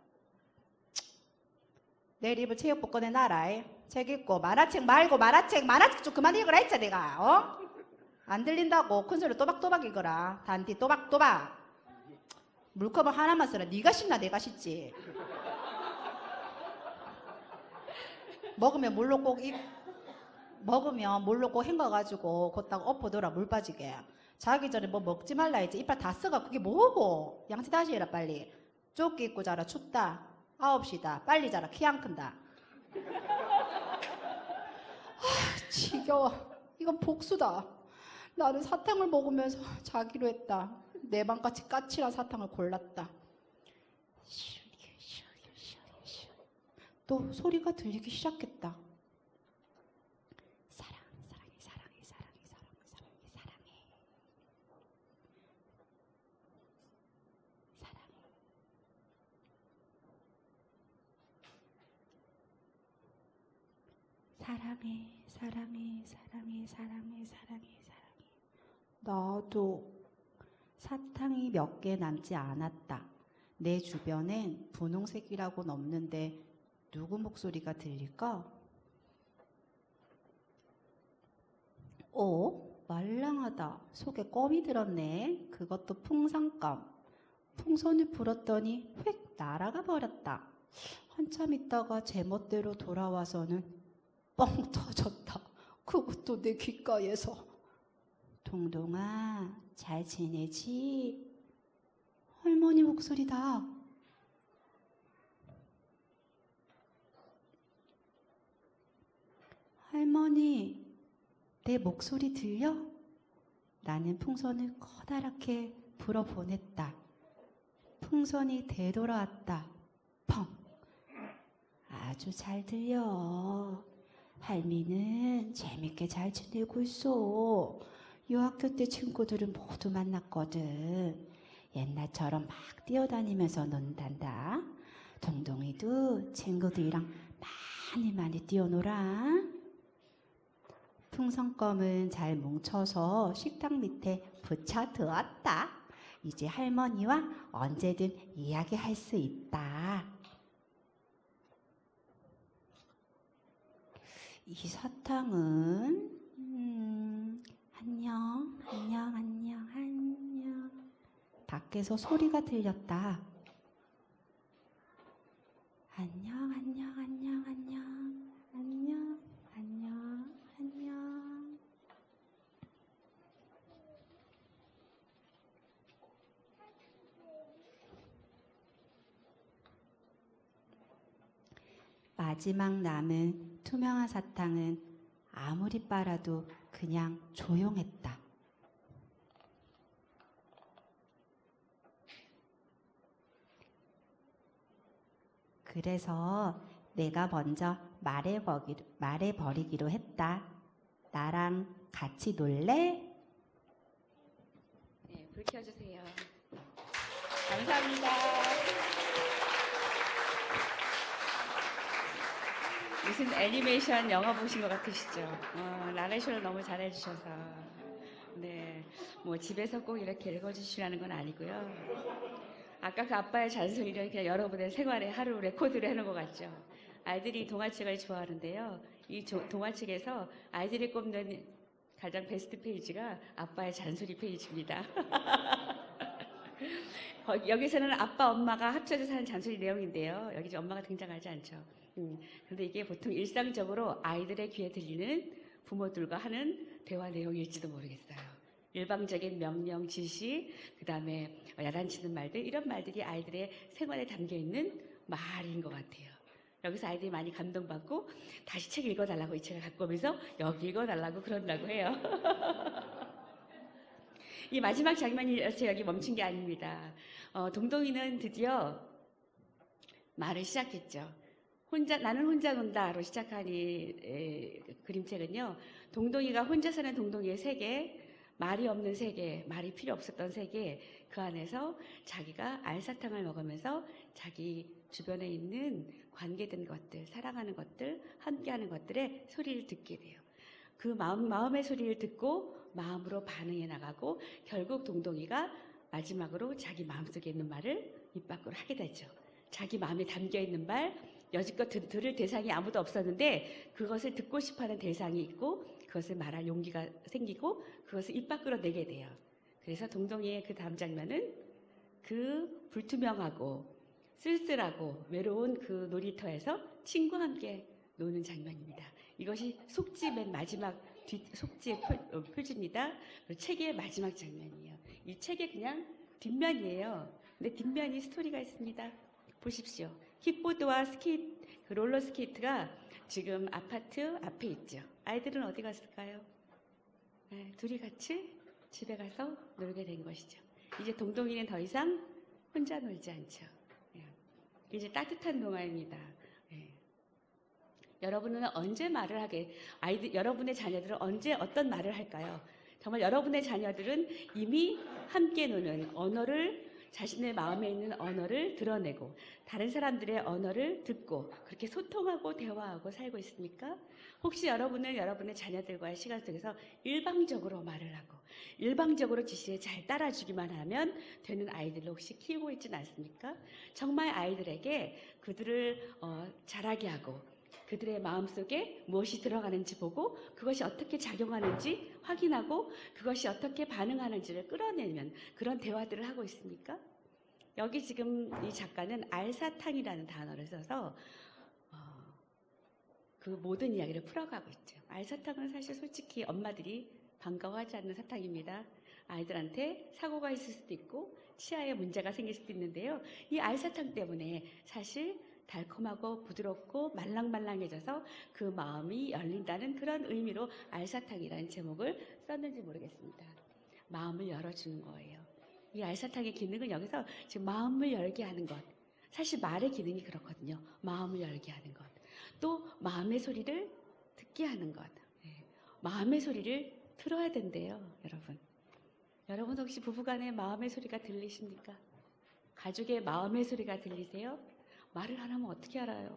내일 입을 체육복 꺼내놔라. 책 읽고 만화책 말고 만화책 좀 그만 읽으라 했자 내가. 안 들린다고 큰 소리로 또박또박 읽어라. 단디 또박또박. 물컵을 하나만 써라. 네가 씻나 내가 씻지. 먹으면 물로 꼭 헹궈가지고 걷다가 엎어둬라. 물 빠지게. 자기 전에 뭐 먹지 말라 했지. 이빨 다 써가. 그게 뭐고. 양치 다시 해라 빨리. 조끼 입고 자라. 춥다. 9시다. 빨리 자라. 키 안 큰다. 지겨워. 이건 복수다. 나는 사탕을 먹으면서 자기로 했다. 내 방같이 까칠한 사탕을 골랐다. 또 소리가 들리기 시작했다. 사랑해. 나도 사탕이 몇 개 남지 않았다. 내 주변엔 분홍색이라고는 없는데 누구 목소리가 들릴까? 말랑하다. 속에 껌이 들었네. 그것도 풍선껌. 풍선을 불었더니 휙 날아가 버렸다. 한참 있다가 제멋대로 돌아와서는 뻥 터졌다. 그것도 내 귓가에서. 동동아, 잘 지내지? 할머니 목소리다. 할머니, 내 목소리 들려? 나는 풍선을 커다랗게 불어보냈다. 풍선이 되돌아왔다. 펑! 아주 잘 들려. 할미는 재밌게 잘 지내고 있어. 유학교 때 친구들은 모두 만났거든. 옛날처럼 막 뛰어다니면서 논단다. 동동이도 친구들이랑 많이 뛰어놀아. 풍선껌은 잘 뭉쳐서 식탁 밑에 붙여두었다. 이제 할머니와 언제든 이야기할 수 있다. 이 사탕은 안녕. 밖에서 소리가 들렸다. 안녕. 마지막 남은 투명한 사탕은 아무리 빨아도 그냥 조용했다. 그래서 내가 먼저 말해버리기로 했다. 나랑 같이 놀래? 네, 불 켜주세요. 감사합니다. 무슨 애니메이션 영화 보신 것 같으시죠? 나레이션을 너무 잘해주셔서. 네, 뭐 집에서 꼭 이렇게 읽어주시라는 건 아니고요. 아까 그 아빠의 잔소리를 그냥 여러분의 생활에 하루 레코드를 해놓은 것 같죠? 아이들이 동화책을 좋아하는데요. 이 동화책에서 아이들이 꼽는 가장 베스트 페이지가 아빠의 잔소리 페이지입니다. 여기서는 아빠, 엄마가 합쳐져서 하는 잔소리 내용인데요. 여기 엄마가 등장하지 않죠. 그런데 이게 보통 일상적으로 아이들의 귀에 들리는 부모들과 하는 대화 내용일지도 모르겠어요. 일방적인 명령, 지시, 그 다음에 야단치는 말들, 이런 말들이 아이들의 생활에 담겨있는 말인 것 같아요. 여기서 아이들이 많이 감동받고 다시 책 읽어달라고 이 책을 갖고 오면서 여기 읽어달라고 그런다고 해요. 이 마지막 장면이어서 여기 멈춘 게 아닙니다. 동동이는 드디어 말을 시작했죠. 나는 혼자 논다로 시작한 이 그림책은요. 동동이가 혼자 사는 동동이의 세계, 말이 없는 세계, 말이 필요 없었던 세계, 그 안에서 자기가 알사탕을 먹으면서 자기 주변에 있는 관계된 것들, 사랑하는 것들, 함께하는 것들의 소리를 듣게 돼요. 그 마음의 소리를 듣고 마음으로 반응해 나가고 결국 동동이가 마지막으로 자기 마음속에 있는 말을 입 밖으로 하게 되죠. 자기 마음에 담겨있는 말, 여지껏 들을 대상이 아무도 없었는데 그것을 듣고 싶어하는 대상이 있고 그것을 말할 용기가 생기고 그것을 입 밖으로 내게 돼요. 그래서 동동이의 그 다음 장면은 그 불투명하고 쓸쓸하고 외로운 그 놀이터에서 친구와 함께 노는 장면입니다. 이것이 속지 맨 마지막 속지의 표지입니다. 책의 마지막 장면이에요. 이 책의 그냥 뒷면이에요. 근데 뒷면이 스토리가 있습니다. 보십시오. 킥보드와 그 롤러스케이트가 지금 아파트 앞에 있죠. 아이들은 어디 갔을까요? 네, 둘이 같이 집에 가서 놀게 된 것이죠. 이제 동동이는 더 이상 혼자 놀지 않죠. 네. 이제 따뜻한 동화입니다. 네. 여러분은 언제 말을 여러분의 자녀들은 언제 어떤 말을 할까요? 정말 여러분의 자녀들은 이미 함께 노는 자신의 마음에 있는 언어를 드러내고 다른 사람들의 언어를 듣고 그렇게 소통하고 대화하고 살고 있습니까? 혹시 여러분은 여러분의 자녀들과의 시간 속에서 일방적으로 말을 하고 일방적으로 지시에 잘 따라주기만 하면 되는 아이들을 혹시 키우고 있지는 않습니까? 정말 아이들에게 그들을 자라게 하고 그들의 마음속에 무엇이 들어가는지 보고 그것이 어떻게 작용하는지 확인하고 그것이 어떻게 반응하는지를 끌어내면 그런 대화들을 하고 있습니까? 여기 지금 이 작가는 알사탕이라는 단어를 써서 그 모든 이야기를 풀어가고 있죠. 알사탕은 사실 솔직히 엄마들이 반가워하지 않는 사탕입니다. 아이들한테 사고가 있을 수도 있고 치아에 문제가 생길 수도 있는데요. 이 알사탕 때문에 사실 달콤하고 부드럽고 말랑말랑해져서 그 마음이 열린다는 그런 의미로 알사탕이라는 제목을 썼는지 모르겠습니다. 마음을 열어주는 거예요. 이 알사탕의 기능은 여기서 지금 마음을 열게 하는 것. 사실 말의 기능이 그렇거든요. 마음을 열게 하는 것. 또 마음의 소리를 듣게 하는 것. 마음의 소리를 들어야 된대요, 여러분. 여러분 혹시 부부간의 마음의 소리가 들리십니까? 가족의 마음의 소리가 들리세요? 말을 안 하면 어떻게 알아요?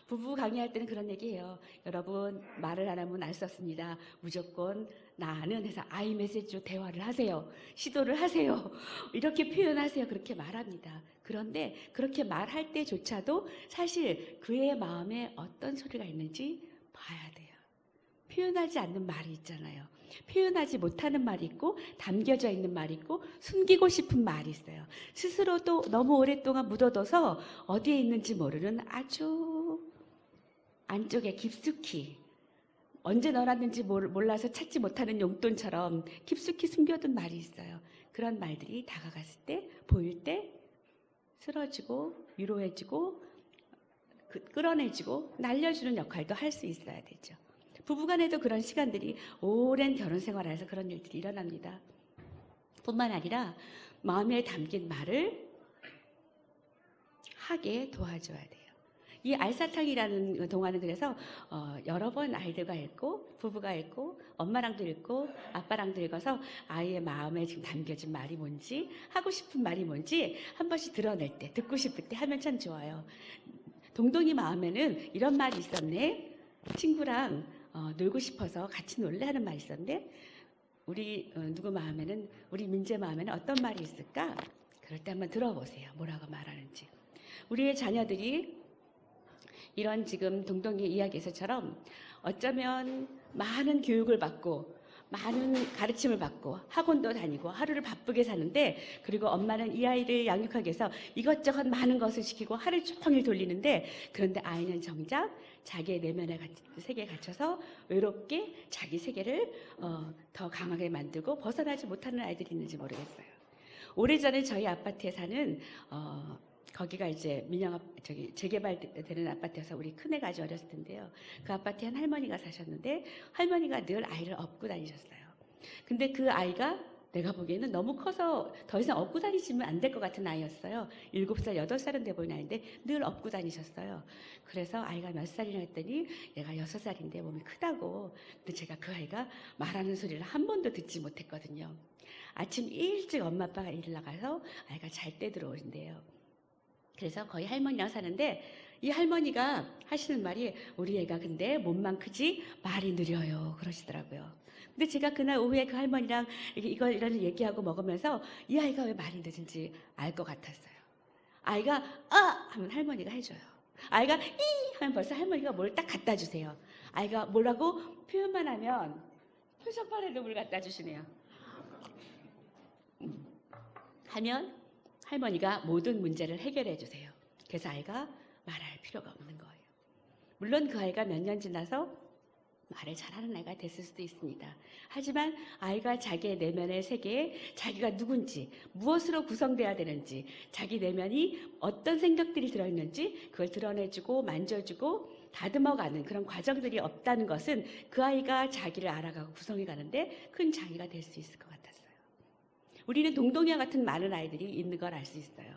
부부 강의할 때는 그런 얘기해요. 여러분 말을 안 하면 알 수 없습니다. 무조건 나는 해서 아이 메시지로 대화를 하세요. 시도를 하세요. 이렇게 표현하세요. 그렇게 말합니다. 그런데 그렇게 말할 때조차도 사실 그의 마음에 어떤 소리가 있는지 봐야 돼요. 표현하지 않는 말이 있잖아요. 표현하지 못하는 말이 있고 담겨져 있는 말이 있고 숨기고 싶은 말이 있어요. 스스로도 너무 오랫동안 묻어둬서 어디에 있는지 모르는 아주 안쪽에 깊숙이 언제 넣어놨는지 몰라서 찾지 못하는 용돈처럼 깊숙이 숨겨둔 말이 있어요. 그런 말들이 다가갔을 때 보일 때 쓰러지고 위로해주고 끌어내주고 날려주는 역할도 할 수 있어야 되죠. 부부간에도 그런 시간들이 오랜 결혼 생활에서 그런 일들이 일어납니다. 뿐만 아니라 마음에 담긴 말을 하게 도와줘야 돼요. 이 알사탕이라는 동화는 그래서 여러 번 아이들과 읽고 부부가 읽고 엄마랑도 읽고 아빠랑도 읽어서 아이의 마음에 지금 담겨진 말이 뭔지 하고 싶은 말이 뭔지 한 번씩 드러낼 때 듣고 싶을 때 하면 참 좋아요. 동동이 마음에는 이런 말이 있었네. 친구랑 놀고 싶어서 같이 놀래 하는 말이 있었는데 우리 누구 마음에는 우리 민재 마음에는 어떤 말이 있을까? 그럴 때 한번 들어보세요. 뭐라고 말하는지. 우리의 자녀들이 이런 지금 동동이 이야기에서처럼 어쩌면 많은 교육을 받고 많은 가르침을 받고 학원도 다니고 하루를 바쁘게 사는데 그리고 엄마는 이 아이를 양육하기 위해서 이것저것 많은 것을 시키고 하루 종일 돌리는데 그런데 아이는 정작 자기의 내면의 세계에 갇혀서 외롭게 자기 세계를 더 강하게 만들고 벗어나지 못하는 아이들이 있는지 모르겠어요. 오래전에 저희 아파트에 사는 거기가 이제 재개발되는 아파트여서 우리 큰애가 아주 어렸을 텐데요. 그 아파트에 한 할머니가 사셨는데 할머니가 늘 아이를 업고 다니셨어요. 근데 그 아이가 내가 보기에는 너무 커서 더 이상 업고 다니시면 안 될 것 같은 아이였어요. 7살, 8살은 돼 보이는 아이인데 늘 업고 다니셨어요. 그래서 아이가 몇 살이나 했더니 얘가 6살인데 몸이 크다고. 근데 제가 그 아이가 말하는 소리를 한 번도 듣지 못했거든요. 아침 일찍 엄마 아빠가 일을 나가서 아이가 잘 때 들어오신대요. 그래서 거의 할머니랑 사는데 이 할머니가 하시는 말이 우리 애가 근데 몸만 크지 말이 느려요 그러시더라고요. 근데 제가 그날 오후에 그 할머니랑 이런 얘기하고 먹으면서 이 아이가 왜 말이 늦은지 알 것 같았어요. 아이가 하면 할머니가 해줘요. 아이가 이 하면 벌써 할머니가 뭘 딱 갖다 주세요. 아이가 뭐라고 표현만 하면 표정판에도 뭘 갖다 주시네요. 하면 할머니가 모든 문제를 해결해 주세요. 그래서 아이가 말할 필요가 없는 거예요. 물론 그 아이가 몇 년 지나서 말을 잘하는 아이가 됐을 수도 있습니다. 하지만 아이가 자기의 내면의 세계에 자기가 누군지, 무엇으로 구성돼야 되는지, 자기 내면이 어떤 생각들이 들어있는지 그걸 드러내주고 만져주고 다듬어가는 그런 과정들이 없다는 것은 그 아이가 자기를 알아가고 구성해가는데 큰 장애가 될 수 있을 것 같았어요. 우리는 동동이와 같은 많은 아이들이 있는 걸 알 수 있어요.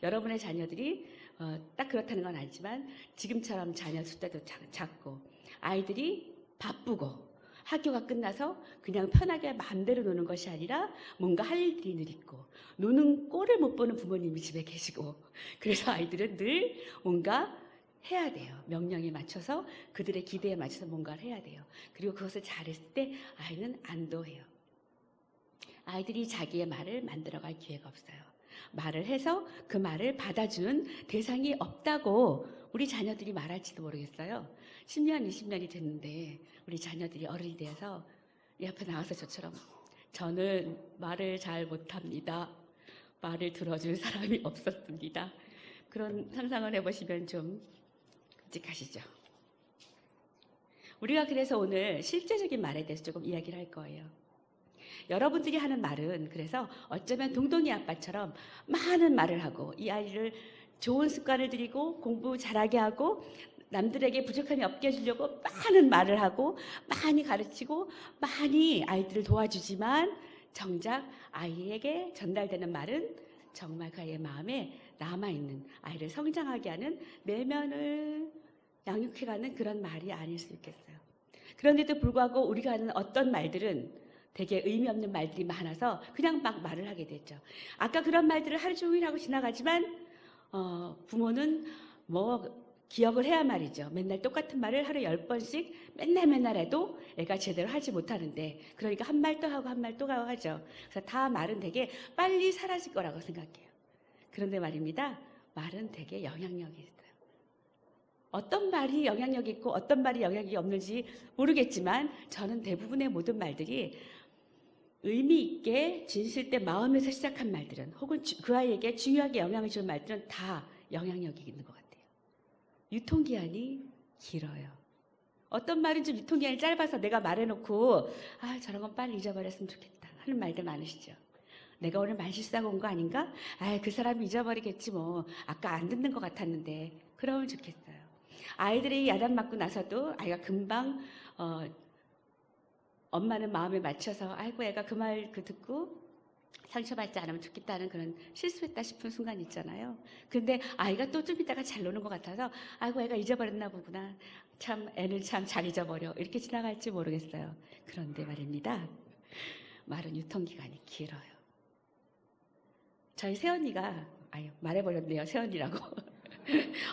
여러분의 자녀들이 딱 그렇다는 건 아니지만 지금처럼 자녀 숫자도 작고 아이들이 바쁘고 학교가 끝나서 그냥 편하게 마음대로 노는 것이 아니라 뭔가 할 일들이 늘 있고 노는 꼴을 못 보는 부모님이 집에 계시고 그래서 아이들은 늘 뭔가 해야 돼요. 명령에 맞춰서 그들의 기대에 맞춰서 뭔가를 해야 돼요. 그리고 그것을 잘했을 때 아이는 안도해요. 아이들이 자기의 말을 만들어갈 기회가 없어요. 말을 해서 그 말을 받아주는 대상이 없다고 우리 자녀들이 말할지도 모르겠어요. 10년, 20년이 됐는데 우리 자녀들이 어른이 돼서 이 앞에 나와서 저처럼 저는 말을 잘 못합니다. 말을 들어줄 사람이 없었습니다. 그런 상상을 해보시면 좀 끔찍하시죠. 우리가 그래서 오늘 실제적인 말에 대해서 조금 이야기를 할 거예요. 여러분들이 하는 말은 그래서 어쩌면 동동이 아빠처럼 많은 말을 하고 이 아이를 좋은 습관을 들이고 공부 잘하게 하고 남들에게 부족함이 없게 해주려고 많은 말을 하고 많이 가르치고 많이 아이들을 도와주지만 정작 아이에게 전달되는 말은 정말 그 아이의 마음에 남아있는 아이를 성장하게 하는 내면을 양육해가는 그런 말이 아닐 수 있겠어요. 그런데도 불구하고 우리가 하는 어떤 말들은 되게 의미 없는 말들이 많아서 그냥 막 말을 하게 됐죠. 아까 그런 말들을 하루 종일 하고 지나가지만 부모는 뭐 기억을 해야 말이죠. 맨날 똑같은 말을 하루에 10번씩 맨날 해도 애가 제대로 하지 못하는데 그러니까 한 말 또 하고 한 말 또 하죠. 그래서 다 말은 되게 빨리 사라질 거라고 생각해요. 그런데 말입니다. 말은 되게 영향력이 있어요. 어떤 말이 영향력이 있고 어떤 말이 영향력이 없는지 모르겠지만 저는 대부분의 모든 말들이 의미 있게 진실된 마음에서 시작한 말들은 혹은 그 아이에게 중요하게 영향을 주는 말들은 다 영향력이 있는 것 같아요. 유통기한이 길어요. 어떤 말은 좀 유통기한이 짧아서 내가 말해놓고 저런 건 빨리 잊어버렸으면 좋겠다 하는 말들 많으시죠. 내가 오늘 말 실수하고 온 거 아닌가? 그 사람이 잊어버리겠지 뭐. 아까 안 듣는 것 같았는데. 그러면 좋겠어요. 아이들이 야단 맞고 나서도 아이가 금방 엄마는 마음에 맞춰서 아이고 애가 그 말 듣고 상처받지 않으면 좋겠다는 그런 실수했다 싶은 순간 있잖아요. 근데 아이가 또 좀 있다가 잘 노는 것 같아서 아이고 애가 잊어버렸나 보구나. 참 애는 참 잘 잊어버려. 이렇게 지나갈지 모르겠어요. 그런데 말입니다. 말은 유통기간이 길어요. 저희 새언니가 말해버렸네요. 새언니라고.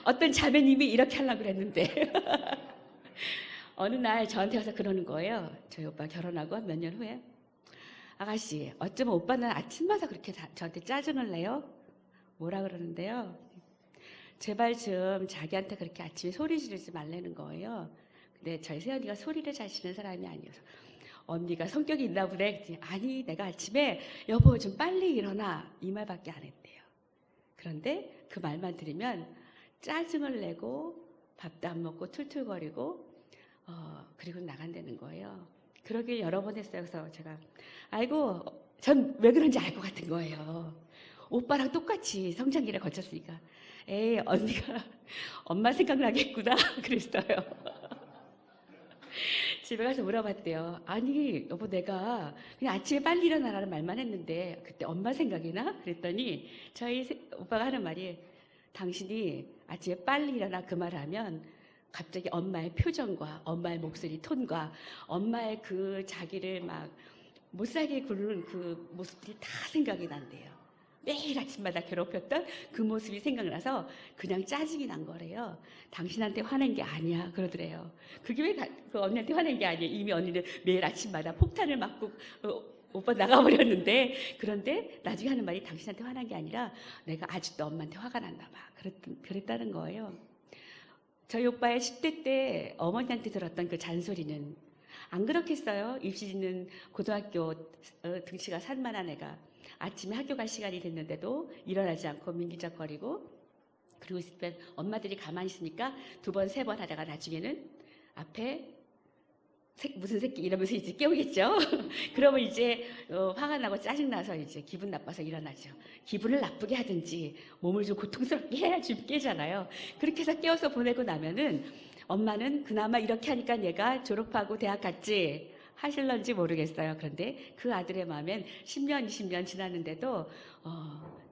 어떤 자매님이 이렇게 하려고 그랬는데 어느 날 저한테 와서 그러는 거예요. 저희 오빠 결혼하고 몇 년 후에 아가씨 어쩌면 오빠는 아침마다 그렇게 저한테 짜증을 내요? 뭐라 그러는데요. 제발 좀 자기한테 그렇게 아침에 소리 지르지 말라는 거예요. 근데 저희 새언니가 소리를 잘 지르는 사람이 아니어서 언니가 성격이 있나 보네. 그랬더니 아니 내가 아침에 여보 좀 빨리 일어나 이 말밖에 안 했대요. 그런데 그 말만 들으면 짜증을 내고 밥도 안 먹고 툴툴거리고 그리고 나간다는 거예요. 그러길 여러 번 했어요. 그래서 제가 아이고 전 왜 그런지 알 것 같은 거예요. 오빠랑 똑같이 성장기를 거쳤으니까 에이 언니가 엄마 생각나겠구나 그랬어요. 집에 가서 물어봤대요. 아니 여보 내가 그냥 아침에 빨리 일어나라는 말만 했는데 그때 엄마 생각이 나? 그랬더니 저희 오빠가 하는 말이 당신이 아침에 빨리 일어나 그 말을 하면 갑자기 엄마의 표정과 엄마의 목소리 톤과 엄마의 그 자기를 막 못살게 굴는 그 모습들이 다 생각이 난대요. 매일 아침마다 괴롭혔던 그 모습이 생각나서 그냥 짜증이 난 거래요. 당신한테 화낸 게 아니야 그러더래요. 그게 왜 그 언니한테 화낸 게 아니에요. 이미 언니는 매일 아침마다 폭탄을 맞고 오빠 나가버렸는데 그런데 나중에 하는 말이 당신한테 화난 게 아니라 내가 아직도 엄마한테 화가 났나 봐. 그랬다는 거예요. 저희 오빠의 10대 때 어머니한테 들었던 그 잔소리는 안 그렇겠어요? 입시 짓는 고등학교 등치가 산만한 애가 아침에 학교 갈 시간이 됐는데도 일어나지 않고 민기적거리고 그리고 있을 땐 엄마들이 가만히 있으니까 2번, 3번 하다가 나중에는 앞에 무슨 새끼 이러면서 이제 깨우겠죠. 그러면 이제 화가 나고 짜증나서 이제 기분 나빠서 일어나죠. 기분을 나쁘게 하든지 몸을 좀 고통스럽게 해야 좀 깨잖아요. 그렇게 해서 깨워서 보내고 나면은 엄마는 그나마 이렇게 하니까 얘가 졸업하고 대학 갔지 하실런지 모르겠어요. 그런데 그 아들의 마음엔 10년, 20년 지났는데도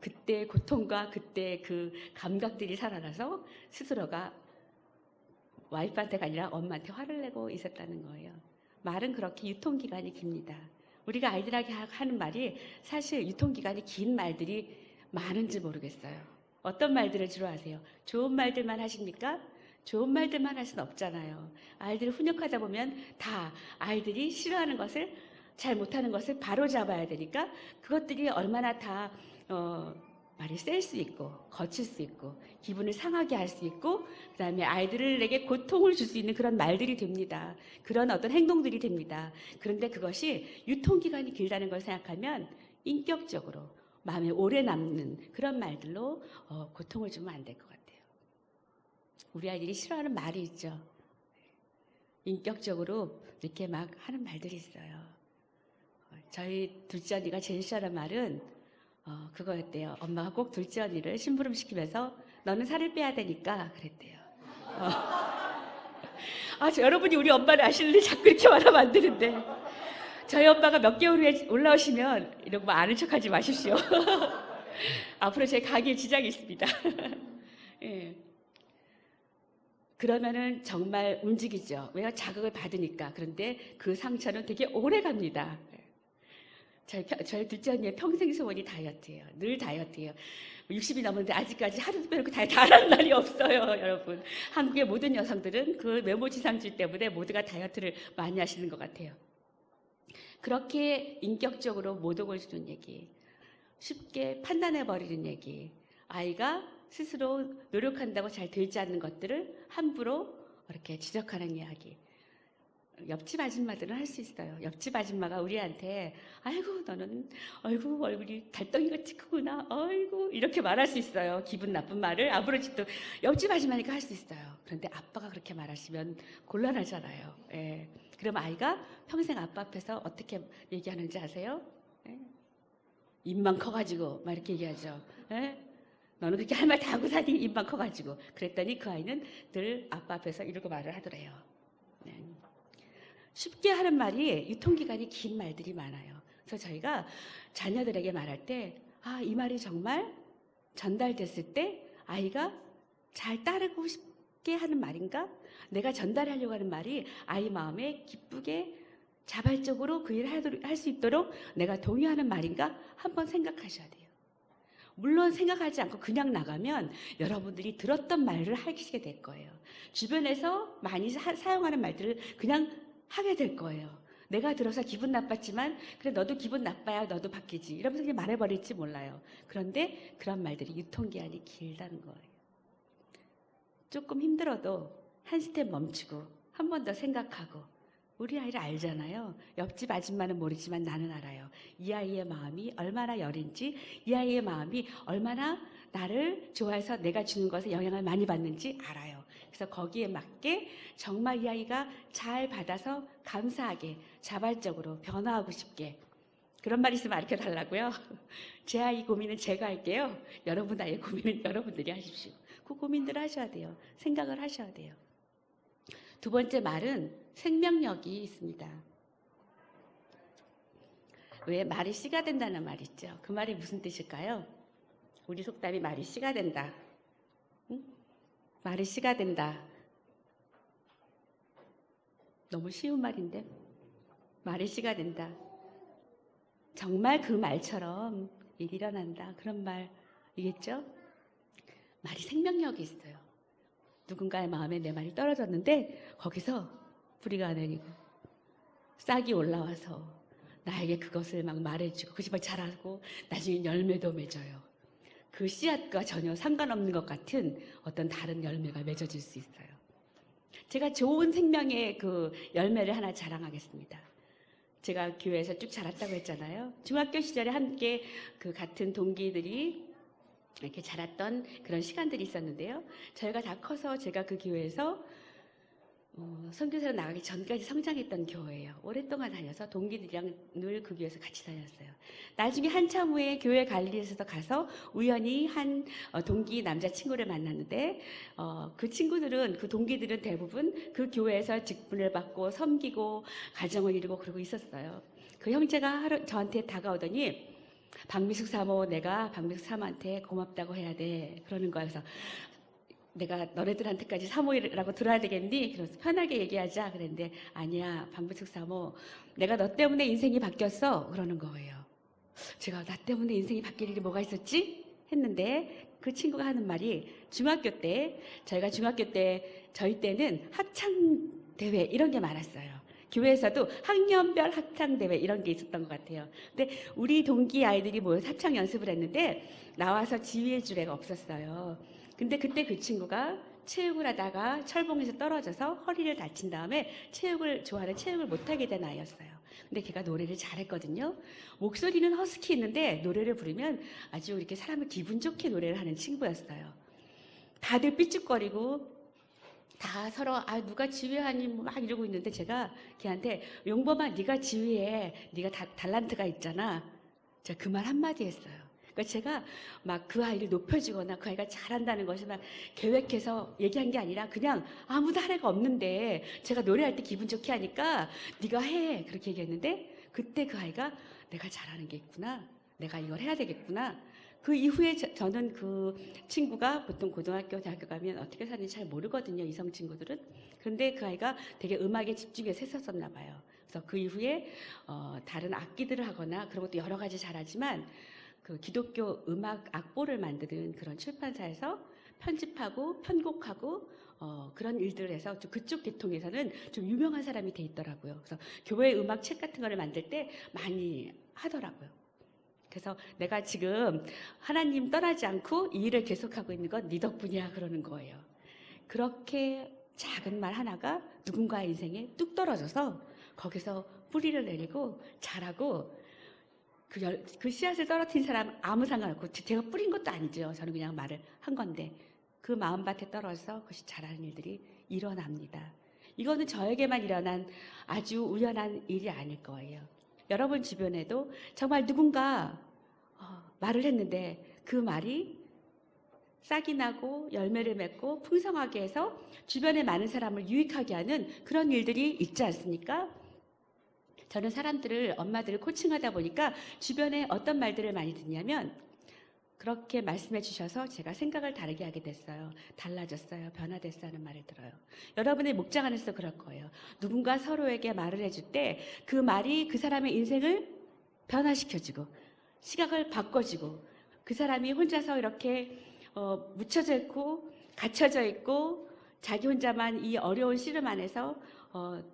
그때 고통과 그때 그 감각들이 살아나서 스스로가 와이프한테가 아니라 엄마한테 화를 내고 있었다는 거예요. 말은 그렇게 유통기간이 깁니다. 우리가 아이들에게 하는 말이 사실 유통기간이 긴 말들이 많은지 모르겠어요. 어떤 말들을 주로 하세요? 좋은 말들만 하십니까? 좋은 말들만 할 수는 없잖아요. 아이들을 훈육하다 보면 다 아이들이 싫어하는 것을 잘 못하는 것을 바로 잡아야 되니까 그것들이 얼마나 다 말이 셀 수 있고 거칠 수 있고 기분을 상하게 할 수 있고 그다음에 아이들에게 고통을 줄 수 있는 그런 말들이 됩니다. 그런 어떤 행동들이 됩니다. 그런데 그것이 유통기간이 길다는 걸 생각하면 인격적으로 마음에 오래 남는 그런 말들로 고통을 주면 안 될 것 같아요. 우리 아이들이 싫어하는 말이 있죠. 인격적으로 이렇게 막 하는 말들이 있어요. 저희 둘째 언니가 제일 싫어하는 말은 그거였대요. 엄마가 꼭 둘째 언니를 심부름 시키면서 너는 살을 빼야 되니까 그랬대요. 여러분이 우리 엄마를 아시는데 자꾸 이렇게 말하면 안 되는데 저희 엄마가 몇 개월 후에 올라오시면 이런 거 아는 척하지 마십시오. 앞으로 제 가게에 지장이 있습니다. 예. 그러면은 정말 움직이죠. 왜요? 자극을 받으니까. 그런데 그 상처는 되게 오래 갑니다. 저희 둘째 언니의 평생 소원이 다이어트예요. 늘 다이어트예요. 60이 넘었는데 아직까지 하루도 빼놓고 다이어트 안 하는 날이 없어요, 여러분. 한국의 모든 여성들은 그 외모 지상주의 때문에 모두가 다이어트를 많이 하시는 것 같아요. 그렇게 인격적으로 모독을 주는 얘기, 쉽게 판단해버리는 얘기, 아이가 스스로 노력한다고 잘 되지 않는 것들을 함부로 이렇게 지적하는 이야기. 옆집 아줌마들은 할 수 있어요. 옆집 아줌마가 우리한테 아이고 너는 아이고 얼굴이 달덩이같이 크구나 아이고 이렇게 말할 수 있어요. 기분 나쁜 말을 아무렇지도 옆집 아줌마니까 할 수 있어요. 그런데 아빠가 그렇게 말하시면 곤란하잖아요. 예. 그럼 아이가 평생 아빠 앞에서 어떻게 얘기하는지 아세요? 예. 입만 커가지고 막 이렇게 얘기하죠. 예. 너는 그렇게 할 말 다 하고 사니? 입만 커가지고. 그랬더니 그 아이는 늘 아빠 앞에서 이러고 말을 하더래요. 네. 쉽게 하는 말이 유통기간이 긴 말들이 많아요. 그래서 저희가 자녀들에게 말할 때, 이 말이 정말 전달됐을 때 아이가 잘 따르고 싶게 하는 말인가? 내가 전달하려고 하는 말이 아이 마음에 기쁘게 자발적으로 그 일을 할 수 있도록 내가 동요하는 말인가? 한번 생각하셔야 돼요. 물론 생각하지 않고 그냥 나가면 여러분들이 들었던 말을 하시게 될 거예요. 주변에서 많이 사용하는 말들을 그냥 하게 될 거예요. 내가 들어서 기분 나빴지만 그래 너도 기분 나빠야 너도 바뀌지 이러면서 그냥 말해버릴지 몰라요. 그런데 그런 말들이 유통기한이 길다는 거예요. 조금 힘들어도 한 스텝 멈추고 한 번 더 생각하고 우리 아이를 알잖아요. 옆집 아줌마는 모르지만 나는 알아요. 이 아이의 마음이 얼마나 여린지, 이 아이의 마음이 얼마나 나를 좋아해서 내가 주는 것에 영향을 많이 받는지 알아요. 그래서 거기에 맞게 정말 이 아이가 잘 받아서 감사하게 자발적으로 변화하고 싶게 그런 말 있으면 알려 달라고요. 제 아이 고민은 제가 할게요. 여러분 아이의 고민은 여러분들이 하십시오. 그 고민들을 하셔야 돼요. 생각을 하셔야 돼요. 두 번째 말은 생명력이 있습니다. 왜 말이 씨가 된다는 말 있죠? 그 말이 무슨 뜻일까요? 우리 속담이 말이 씨가 된다. 응? 말이 씨가 된다. 너무 쉬운 말인데 말이 씨가 된다. 정말 그 말처럼 일이 일어난다. 그런 말이겠죠? 말이 생명력이 있어요. 누군가의 마음에 내 말이 떨어졌는데 거기서 뿌리가 내리고 싹이 올라와서 나에게 그것을 막 말해주고 그것이 막 자라고 나중에 열매도 맺어요. 그 씨앗과 전혀 상관없는 것 같은 어떤 다른 열매가 맺어질 수 있어요. 제가 좋은 생명의 그 열매를 하나 자랑하겠습니다. 제가 교회에서 쭉 자랐다고 했잖아요. 중학교 시절에 함께 그 같은 동기들이 이렇게 자랐던 그런 시간들이 있었는데요. 저희가 다 커서 제가 그 교회에서 선교사로 나가기 전까지 성장했던 교회예요. 오랫동안 다녀서 동기들이랑 늘 그 교회에서 같이 다녔어요. 나중에 한참 후에 교회 관리에서 가서 우연히 한 동기 남자친구를 만났는데 그 친구들은 그 동기들은 대부분 그 교회에서 직분을 받고 섬기고 가정을 이루고 그러고 있었어요. 그 형제가 저한테 다가오더니 박미숙 사모 내가 박미숙 사모한테 고맙다고 해야 돼 그러는 거야. 그래서 내가 너네들한테까지 사모라고 들어야 되겠니? 그래서 편하게 얘기하자 그랬는데 아니야 박미숙 사모 내가 너 때문에 인생이 바뀌었어 그러는 거예요. 제가 나 때문에 인생이 바뀔 일이 뭐가 있었지? 했는데 그 친구가 하는 말이 중학교 때 저희가 중학교 때 저희 때는 합창대회 이런 게 많았어요. 교회에서도 학년별 합창대회 이런 게 있었던 것 같아요. 근데 우리 동기 아이들이 모여서 합창 연습을 했는데 나와서 지휘해 줄 애가 없었어요. 근데 그때 그 친구가 체육을 하다가 철봉에서 떨어져서 허리를 다친 다음에 좋아하는 체육을 못하게 된 아이였어요. 근데 걔가 노래를 잘했거든요. 목소리는 허스키 있는데 노래를 부르면 아주 이렇게 사람을 기분 좋게 노래를 하는 친구였어요. 다들 삐죽거리고 다 서로 누가 지휘하니 막 이러고 있는데 제가 걔한테 용범아 네가 지휘해. 네가 달란트가 있잖아. 제가 그 말 한마디 했어요. 그러니까 제가 막 그 아이를 높여주거나 그 아이가 잘한다는 것을 막 계획해서 얘기한 게 아니라 그냥 아무도 할 애가 없는데 제가 노래할 때 기분 좋게 하니까 네가 해. 그렇게 얘기했는데 그때 그 아이가 내가 잘하는 게 있구나. 내가 이걸 해야 되겠구나. 그 이후에 저는 그 친구가 보통 고등학교, 대학교 가면 어떻게 사는지 잘 모르거든요. 이성 친구들은. 그런데 그 아이가 되게 음악에 집중해서 했었나 봐요. 그래서 그 이후에 다른 악기들을 하거나 그런 것도 여러 가지 잘하지만 그 기독교 음악 악보를 만드는 그런 출판사에서 편집하고 편곡하고 그런 일들을 해서 그쪽 계통에서는 좀 유명한 사람이 돼 있더라고요. 그래서 교회 음악 책 같은 거를 만들 때 많이 하더라고요. 그래서 내가 지금 하나님 떠나지 않고 이 일을 계속하고 있는 건 네 덕분이야 그러는 거예요. 그렇게 작은 말 하나가 누군가의 인생에 뚝 떨어져서 거기서 뿌리를 내리고 자라고 그 씨앗을 떨어뜨린 사람 아무 상관없고 제가 뿌린 것도 아니죠. 저는 그냥 말을 한 건데 그 마음밭에 떨어져서 그것이 자라는 일들이 일어납니다. 이거는 저에게만 일어난 아주 우연한 일이 아닐 거예요. 여러분 주변에도 정말 누군가 말을 했는데 그 말이 싹이 나고 열매를 맺고 풍성하게 해서 주변에 많은 사람을 유익하게 하는 그런 일들이 있지 않습니까? 저는 사람들을, 엄마들을 코칭하다 보니까 주변에 어떤 말들을 많이 듣냐면 그렇게 말씀해 주셔서 제가 생각을 다르게 하게 됐어요. 달라졌어요. 변화됐어요 하는 말을 들어요. 여러분의 목장 안에서 그럴 거예요. 누군가 서로에게 말을 해줄 때 그 말이 그 사람의 인생을 변화시켜주고 시각을 바꿔주고 그 사람이 혼자서 이렇게 묻혀져 있고 갇혀져 있고 자기 혼자만 이 어려운 씨름 안에서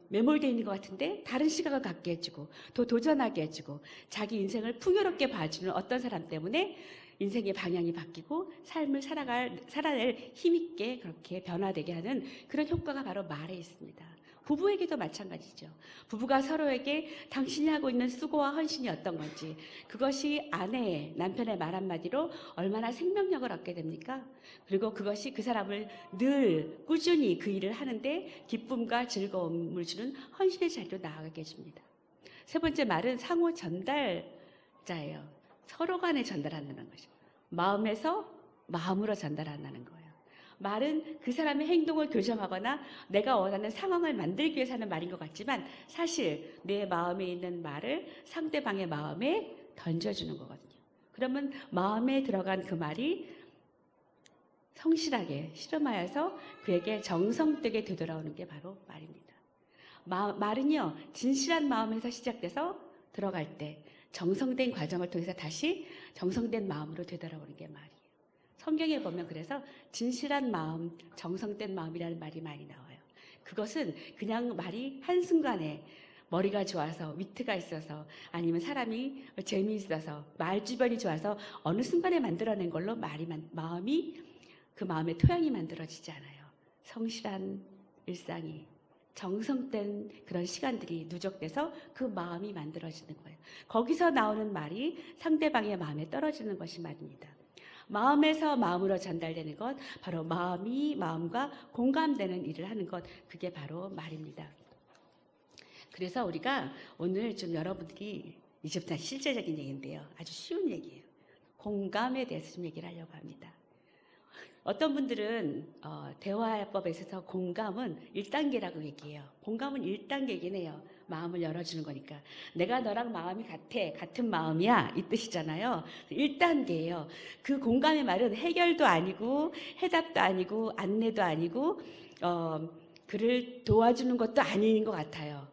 매몰되어 있는 것 같은데 다른 시각을 갖게 해주고 더 도전하게 해주고 자기 인생을 풍요롭게 봐주는 어떤 사람 때문에 인생의 방향이 바뀌고 삶을 살아낼 힘있게 그렇게 변화되게 하는 그런 효과가 바로 말에 있습니다. 부부에게도 마찬가지죠. 부부가 서로에게 당신이 하고 있는 수고와 헌신이 어떤 건지 그것이 아내의, 남편의 말 한마디로 얼마나 생명력을 얻게 됩니까? 그리고 그것이 그 사람을 늘 꾸준히 그 일을 하는데 기쁨과 즐거움을 주는 헌신의 자리로 나아가게 해줍니다. 세 번째 말은 상호 전달자예요. 서로 간에 전달한다는 거죠. 마음에서 마음으로 전달한다는 거예요. 말은 그 사람의 행동을 교정하거나 내가 원하는 상황을 만들기 위해서 하는 말인 것 같지만 사실 내 마음에 있는 말을 상대방의 마음에 던져주는 거거든요. 그러면 마음에 들어간 그 말이 성실하게 실험하여서 그에게 정성되게 되돌아오는 게 바로 말입니다. 말은요, 진실한 마음에서 시작돼서 들어갈 때 정성된 과정을 통해서 다시 정성된 마음으로 되돌아오는 게 말이에요. 성경에 보면 그래서 진실한 마음, 정성된 마음이라는 말이 많이 나와요. 그것은 그냥 말이 한순간에 머리가 좋아서 위트가 있어서 아니면 사람이 재미있어서 말 주변이 좋아서 어느 순간에 만들어낸 걸로 마음이 그 마음의 토양이 만들어지지 않아요. 성실한 일상이 정성된 그런 시간들이 누적돼서 그 마음이 만들어지는 거예요. 거기서 나오는 말이 상대방의 마음에 떨어지는 것이 말입니다. 마음에서 마음으로 전달되는 것, 바로 마음이 마음과 공감되는 일을 하는 것, 그게 바로 말입니다. 그래서 우리가 오늘 좀 여러분들이 이제부터 실제적인 얘기인데요. 아주 쉬운 얘기예요. 공감에 대해서 좀 얘기를 하려고 합니다. 어떤 분들은 대화법에 있어서 공감은 1단계라고 얘기해요. 공감은 1단계이긴 해요. 마음을 열어주는 거니까. 내가 너랑 마음이 같은 마음이야 이 뜻이잖아요. 1단계예요. 그 공감의 말은 해결도 아니고 해답도 아니고 안내도 아니고 그를 도와주는 것도 아닌 것 같아요.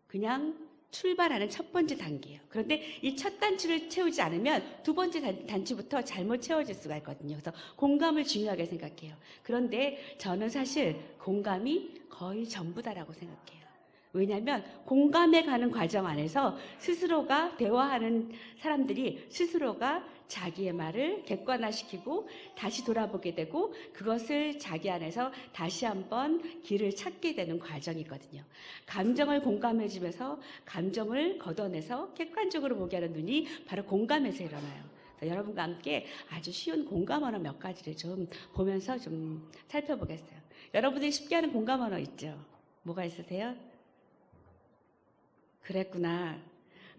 그냥 출발하는 첫 번째 단계예요. 그런데 이 첫 단추를 채우지 않으면 두 번째 단추부터 잘못 채워질 수가 있거든요. 그래서 공감을 중요하게 생각해요. 그런데 저는 사실 공감이 거의 전부다라고 생각해요. 왜냐하면 공감해 가는 과정 안에서 스스로가 대화하는 사람들이 스스로가 자기의 말을 객관화시키고 다시 돌아보게 되고 그것을 자기 안에서 다시 한번 길을 찾게 되는 과정이거든요. 감정을 공감해주면서 감정을 걷어내서 객관적으로 보게 하는 눈이 바로 공감에서 일어나요. 여러분과 함께 아주 쉬운 공감 언어 몇 가지를 좀 보면서 좀 살펴보겠어요. 여러분들이 쉽게 하는 공감 언어 있죠? 뭐가 있으세요? 그랬구나.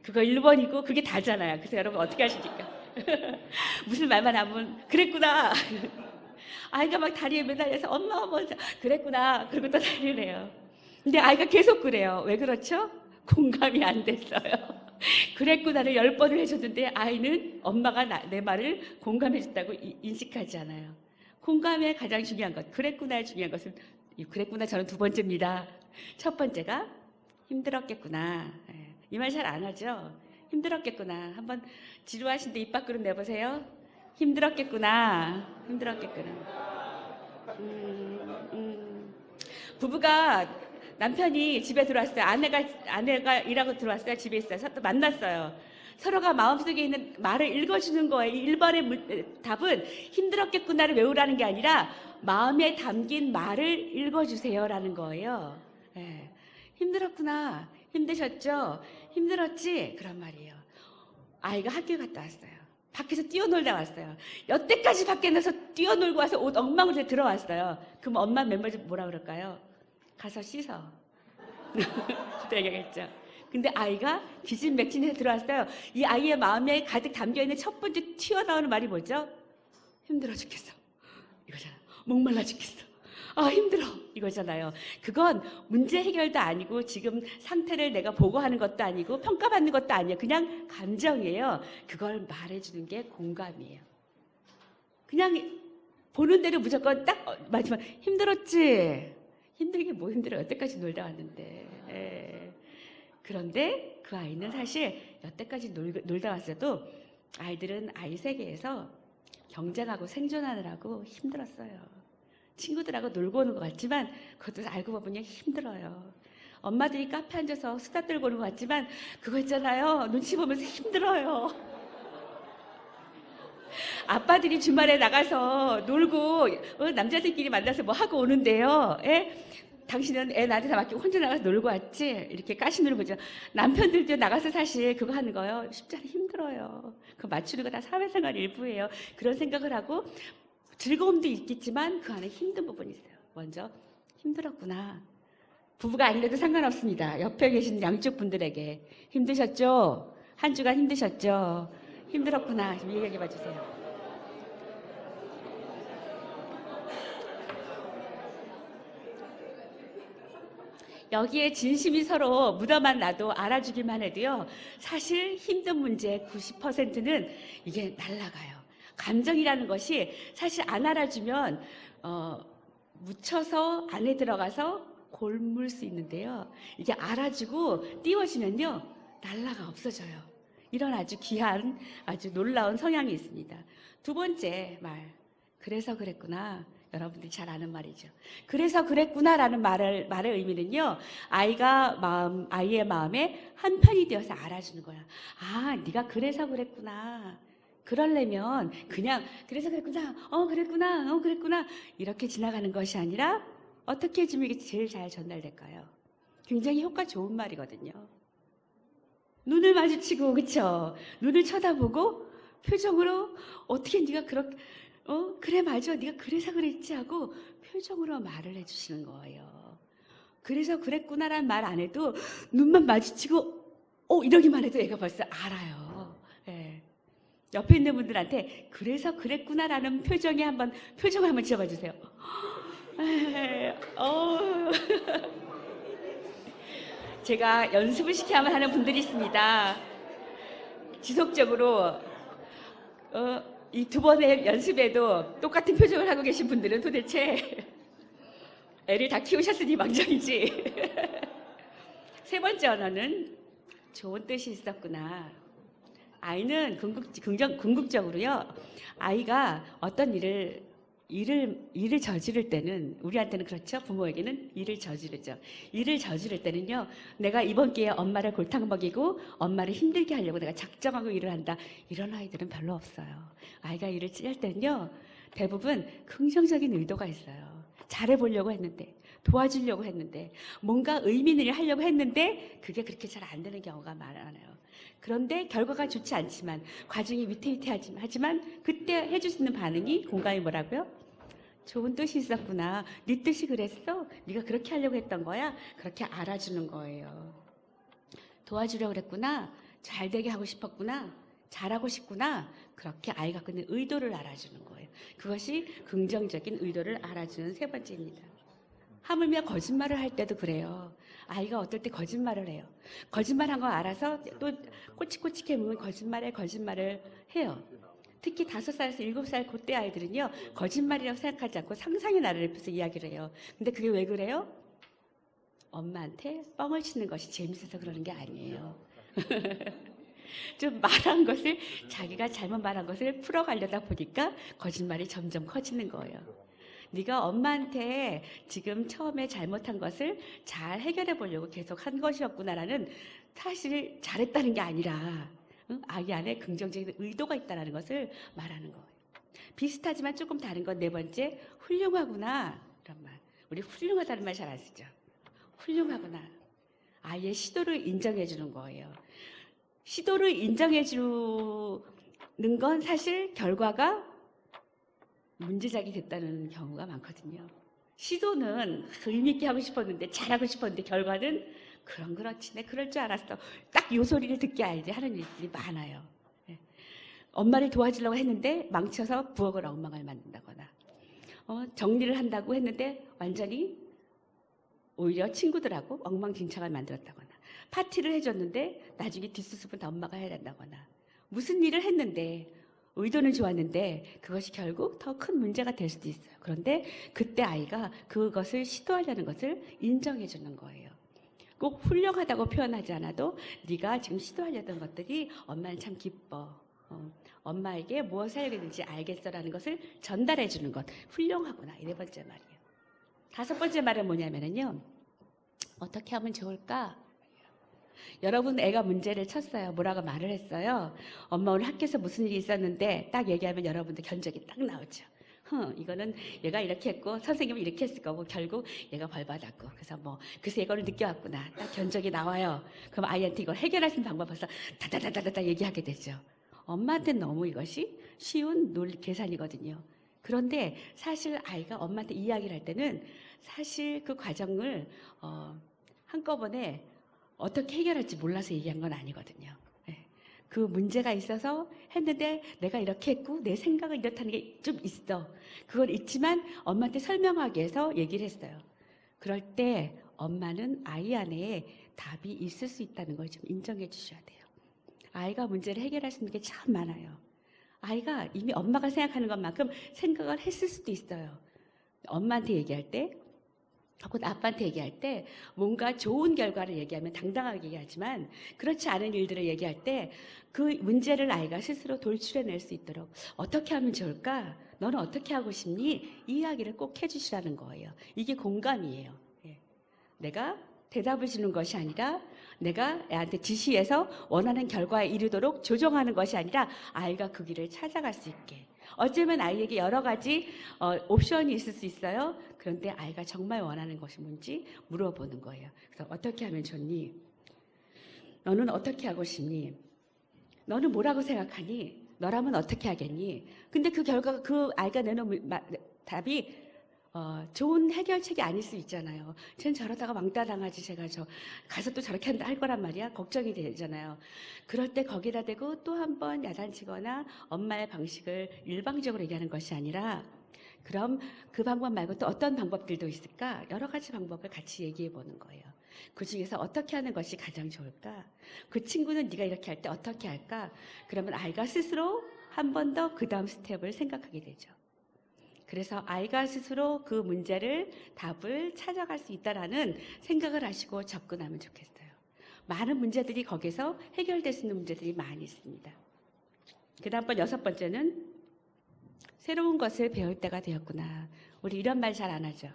그거 1번이고 그게 다잖아요. 그래서 여러분 어떻게 하십니까? 무슨 말만 하면 그랬구나. 아이가 막 다리에 매달려서 엄마 그랬구나. 그리고 또 다리를 해요. 근데 아이가 계속 그래요. 왜 그렇죠? 공감이 안 됐어요. 그랬구나를 10번을 해줬는데 아이는 엄마가 내 말을 공감해줬다고 인식하지 않아요. 공감의 가장 중요한 것, 그랬구나의 중요한 것은 그랬구나 저는 두 번째입니다. 첫 번째가 힘들었겠구나. 이 말 잘 안 하죠? 힘들었겠구나. 한번 지루하신데 입 밖으로 내보세요. 힘들었겠구나. 힘들었겠구나. 부부가 남편이 집에 들어왔어요. 아내가 일하고 들어왔어요. 집에 있어요. 또 만났어요. 서로가 마음속에 있는 말을 읽어주는 거예요. 1번의 답은 힘들었겠구나를 외우라는 게 아니라 마음에 담긴 말을 읽어주세요라는 거예요. 네. 힘들었구나. 힘드셨죠? 힘들었지? 그런 말이에요. 아이가 학교 갔다 왔어요. 밖에서 뛰어놀다 왔어요. 여태까지 밖에 나서 뛰어놀고 와서 옷 엉망으로 들어왔어요. 그럼 엄마 멤버들 뭐라 그럴까요? 가서 씻어. 그때 얘기했죠. 근데 아이가 기진맥진해서 들어왔어요. 이 아이의 마음에 가득 담겨있는 첫 번째 튀어나오는 말이 뭐죠? 힘들어 죽겠어. 이거잖아. 목말라 죽겠어. 아, 힘들어. 이거잖아요. 그건 문제 해결도 아니고 지금 상태를 내가 보고하는 것도 아니고 평가받는 것도 아니에요. 그냥 감정이에요. 그걸 말해주는 게 공감이에요. 그냥 보는 대로 무조건 딱 마지막 힘들었지? 힘들게 뭐 힘들어. 여태까지 놀다 왔는데. 예. 그런데 그 아이는 사실 여태까지 놀다 왔어도 아이들은 아이 세계에서 경쟁하고 생존하느라고 힘들었어요. 친구들하고 놀고 오는 것 같지만 그것도 알고 보면 힘들어요. 엄마들이 카페 앉아서 수다 떨고 오는 것 같지만 그거 있잖아요. 눈치 보면서 힘들어요. 아빠들이 주말에 나가서 놀고 남자들끼리 만나서 뭐 하고 오는데요. 예? 당신은 애 나한테 다 맡기고 혼자 나가서 놀고 왔지? 이렇게 까시누를 보죠. 남편들도 나가서 사실 그거 하는 거요. 쉽지 않아 힘들어요. 그 맞추는 거 다 사회생활 일부예요. 그런 생각을 하고 즐거움도 있겠지만 그 안에 힘든 부분이 있어요. 먼저 힘들었구나. 부부가 아니라도 상관없습니다. 옆에 계신 양쪽 분들에게 힘드셨죠? 한 주간 힘드셨죠? 힘들었구나. 좀 얘기해 봐 주세요. 여기에 진심이 서로 묻어만 놔도 알아주기만 해도요. 사실 힘든 문제의 90%는 이게 날아가요. 감정이라는 것이 사실 안 알아주면 묻혀서 안에 들어가서 골물 수 있는데요. 이게 알아주고 띄워지면요. 날아가 없어져요. 이런 아주 귀한 아주 놀라운 성향이 있습니다. 두 번째 말. 그래서 그랬구나. 여러분들이 잘 아는 말이죠. 그래서 그랬구나라는 말의 의미는요. 아이의 마음에 한편이 되어서 알아주는 거야. 아, 네가 그래서 그랬구나. 그러려면 그냥 그래서 그랬구나. 그랬구나. 그랬구나. 이렇게 지나가는 것이 아니라 어떻게 해주면 이게 제일 잘 전달될까요? 굉장히 효과 좋은 말이거든요. 눈을 마주치고 그쵸? 눈을 쳐다보고 표정으로 어떻게 네가 그렇게 그래 맞아 네가 그래서 그랬지 하고 표정으로 말을 해주시는 거예요. 그래서 그랬구나라는 말 안 해도 눈만 마주치고 이러기만 해도 애가 벌써 알아요. 예. 옆에 있는 분들한테 그래서 그랬구나라는 표정을 한번 지어봐 주세요. 제가 연습을 시켜야만 하는 분들이 있습니다. 지속적으로 이 두 번의 연습에도 똑같은 표정을 하고 계신 분들은 도대체 애를 다 키우셨으니 망정이지. 세 번째 언어는 좋은 뜻이 있었구나. 아이는 궁극적으로요. 아이가 어떤 일을 저지를 때는 우리한테는 그렇죠. 부모에게는 일을 저지르죠. 일을 저지를 때는요. 내가 이번 기회에 엄마를 골탕 먹이고 엄마를 힘들게 하려고 내가 작정하고 일을 한다. 이런 아이들은 별로 없어요. 아이가 일을 할 때는요. 대부분 긍정적인 의도가 있어요. 잘해보려고 했는데 도와주려고 했는데 뭔가 의미 있는 일을 하려고 했는데 그게 그렇게 잘 안 되는 경우가 많아요. 그런데 결과가 좋지 않지만 과정이 위태위태하지만 그때 해줄 수 있는 반응이 공감이 뭐라고요? 좋은 뜻이 있었구나. 네 뜻이 그랬어? 네가 그렇게 하려고 했던 거야? 그렇게 알아주는 거예요. 도와주려고 그랬구나. 잘 되게 하고 싶었구나. 잘하고 싶구나. 그렇게 아이가 갖고 있는 의도를 알아주는 거예요. 그것이 긍정적인 의도를 알아주는 세 번째입니다. 하물며 거짓말을 할 때도 그래요. 아이가 어떨 때 거짓말을 해요. 거짓말한 거 알아서 또 꼬치꼬치게 물면 거짓말을 해요. 특히 5살에서 7살 그때 아이들은요. 거짓말이라고 생각하지 않고 상상의 나래를 펴서 이야기를 해요. 근데 그게 왜 그래요? 엄마한테 뻥을 치는 것이 재밌어서 그러는 게 아니에요. 좀 자기가 잘못 말한 것을 풀어가려다 보니까 거짓말이 점점 커지는 거예요. 네가 엄마한테 지금 처음에 잘못한 것을 잘 해결해 보려고 계속 한 것이었구나라는 사실 잘했다는 게 아니라 아이 안에 긍정적인 의도가 있다는 것을 말하는 거예요. 비슷하지만 조금 다른 건 네 번째, 훌륭하구나 이런 말. 우리 훌륭하다는 말 잘 안 쓰죠. 훌륭하구나. 아이의 시도를 인정해 주는 거예요. 시도를 인정해 주는 건 사실 결과가 문제작이 됐다는 경우가 많거든요. 시도는 의미 있게 하고 싶었는데 잘하고 싶었는데 결과는 그렇지 내 그럴 줄 알았어. 딱 이 소리를 듣게 아이들이 하는 일들이 많아요. 엄마를 도와주려고 했는데 망쳐서 부엌을 엉망을 만든다거나 정리를 한다고 했는데 완전히 오히려 친구들하고 엉망진창을 만들었다거나, 파티를 해줬는데 나중에 뒷수습은 다 엄마가 해야 된다거나, 무슨 일을 했는데 의도는 좋았는데 그것이 결국 더 큰 문제가 될 수도 있어요. 그런데 그때 아이가 그것을 시도하려는 것을 인정해 주는 거예요. 꼭 훌륭하다고 표현하지 않아도 네가 지금 시도하려던 것들이 엄마는 참 기뻐. 엄마에게 무엇을 해야 되는지 알겠어라는 것을 전달해 주는 것. 훌륭하구나. 4번째 말이에요. 5번째 말은 뭐냐면요. 어떻게 하면 좋을까? 여러분 애가 문제를 쳤어요. 뭐라고 말을 했어요. 엄마 오늘 학교에서 무슨 일이 있었는데 딱 얘기하면 여러분들 견적이 딱 나오죠. 이거는 얘가 이렇게 했고 선생님은 이렇게 했을 거고 결국 얘가 벌 받았고 그래서 그래서 이거를 느껴왔구나. 딱 견적이 나와요. 그럼 아이한테 이걸 해결할 수 있는 방법 벌써 다다다다다 얘기하게 되죠. 엄마한테는 너무 이것이 쉬운 계산이거든요. 그런데 사실 아이가 엄마한테 이야기를 할 때는 사실 그 과정을 한꺼번에 어떻게 해결할지 몰라서 얘기한 건 아니거든요. 그 문제가 있어서 했는데 내가 이렇게 했고 내 생각은 이렇다는 게 좀 있어. 그걸 있지만 엄마한테 설명하기 위해서 얘기를 했어요. 그럴 때 엄마는 아이 안에 답이 있을 수 있다는 걸 좀 인정해 주셔야 돼요. 아이가 문제를 해결할 수 있는 게 참 많아요. 아이가 이미 엄마가 생각하는 것만큼 생각을 했을 수도 있어요. 엄마한테 얘기할 때 혹은 아빠한테 얘기할 때 뭔가 좋은 결과를 얘기하면 당당하게 얘기하지만 그렇지 않은 일들을 얘기할 때 그 문제를 아이가 스스로 돌출해낼 수 있도록 어떻게 하면 좋을까? 너는 어떻게 하고 싶니? 이 이야기를 꼭 해주시라는 거예요. 이게 공감이에요. 내가 대답을 주는 것이 아니라 내가 애한테 지시해서 원하는 결과에 이르도록 조정하는 것이 아니라 아이가 그 길을 찾아갈 수 있게. 어쩌면 아이에게 여러 가지 옵션이 있을 수 있어요. 그런데 아이가 정말 원하는 것이 뭔지 물어보는 거예요. 그래서 어떻게 하면 좋니? 너는 어떻게 하고 싶니? 너는 뭐라고 생각하니? 너라면 어떻게 하겠니? 근데 그 결과가 그 아이가 내놓은 답이 좋은 해결책이 아닐 수 있잖아요. 쟤는 저러다가 왕따 당하지. 제가 가서 또 저렇게 한다 할 거란 말이야. 걱정이 되잖아요. 그럴 때 거기다 대고 또 한 번 야단치거나 엄마의 방식을 일방적으로 얘기하는 것이 아니라 그럼 그 방법 말고 또 어떤 방법들도 있을까? 여러 가지 방법을 같이 얘기해 보는 거예요. 그 중에서 어떻게 하는 것이 가장 좋을까? 그 친구는 네가 이렇게 할 때 어떻게 할까? 그러면 아이가 스스로 한 번 더 그 다음 스텝을 생각하게 되죠. 그래서 아이가 스스로 그 문제를 답을 찾아갈 수 있다라는 생각을 하시고 접근하면 좋겠어요. 많은 문제들이 거기서 해결될 수 있는 문제들이 많이 있습니다. 그 다음번 6번째는 새로운 것을 배울 때가 되었구나. 우리 이런 말 잘 안 하죠.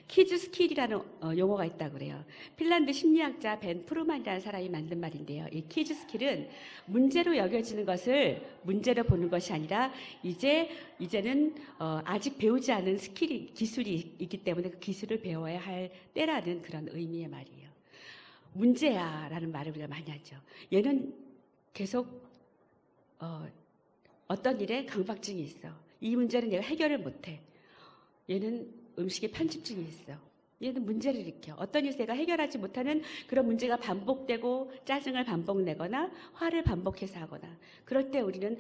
키즈 스킬이라는 용어가 있다고 그래요. 핀란드 심리학자 벤 프루만이라는 사람이 만든 말인데요. 이 키즈 스킬은 문제로 여겨지는 것을 문제로 보는 것이 아니라 이제는 아직 배우지 않은 기술이 있기 때문에 그 기술을 배워야 할 때라는 그런 의미의 말이에요. 문제야라는 말을 우리가 많이 하죠. 얘는 계속 어떤 일에 강박증이 있어. 이 문제는 얘가 해결을 못해. 얘는 음식에 편집증이 있어. 얘는 문제를 일으켜. 어떤 일을 내가 해결하지 못하는 그런 문제가 반복되고 짜증을 반복내거나 화를 반복해서 하거나 그럴 때 우리는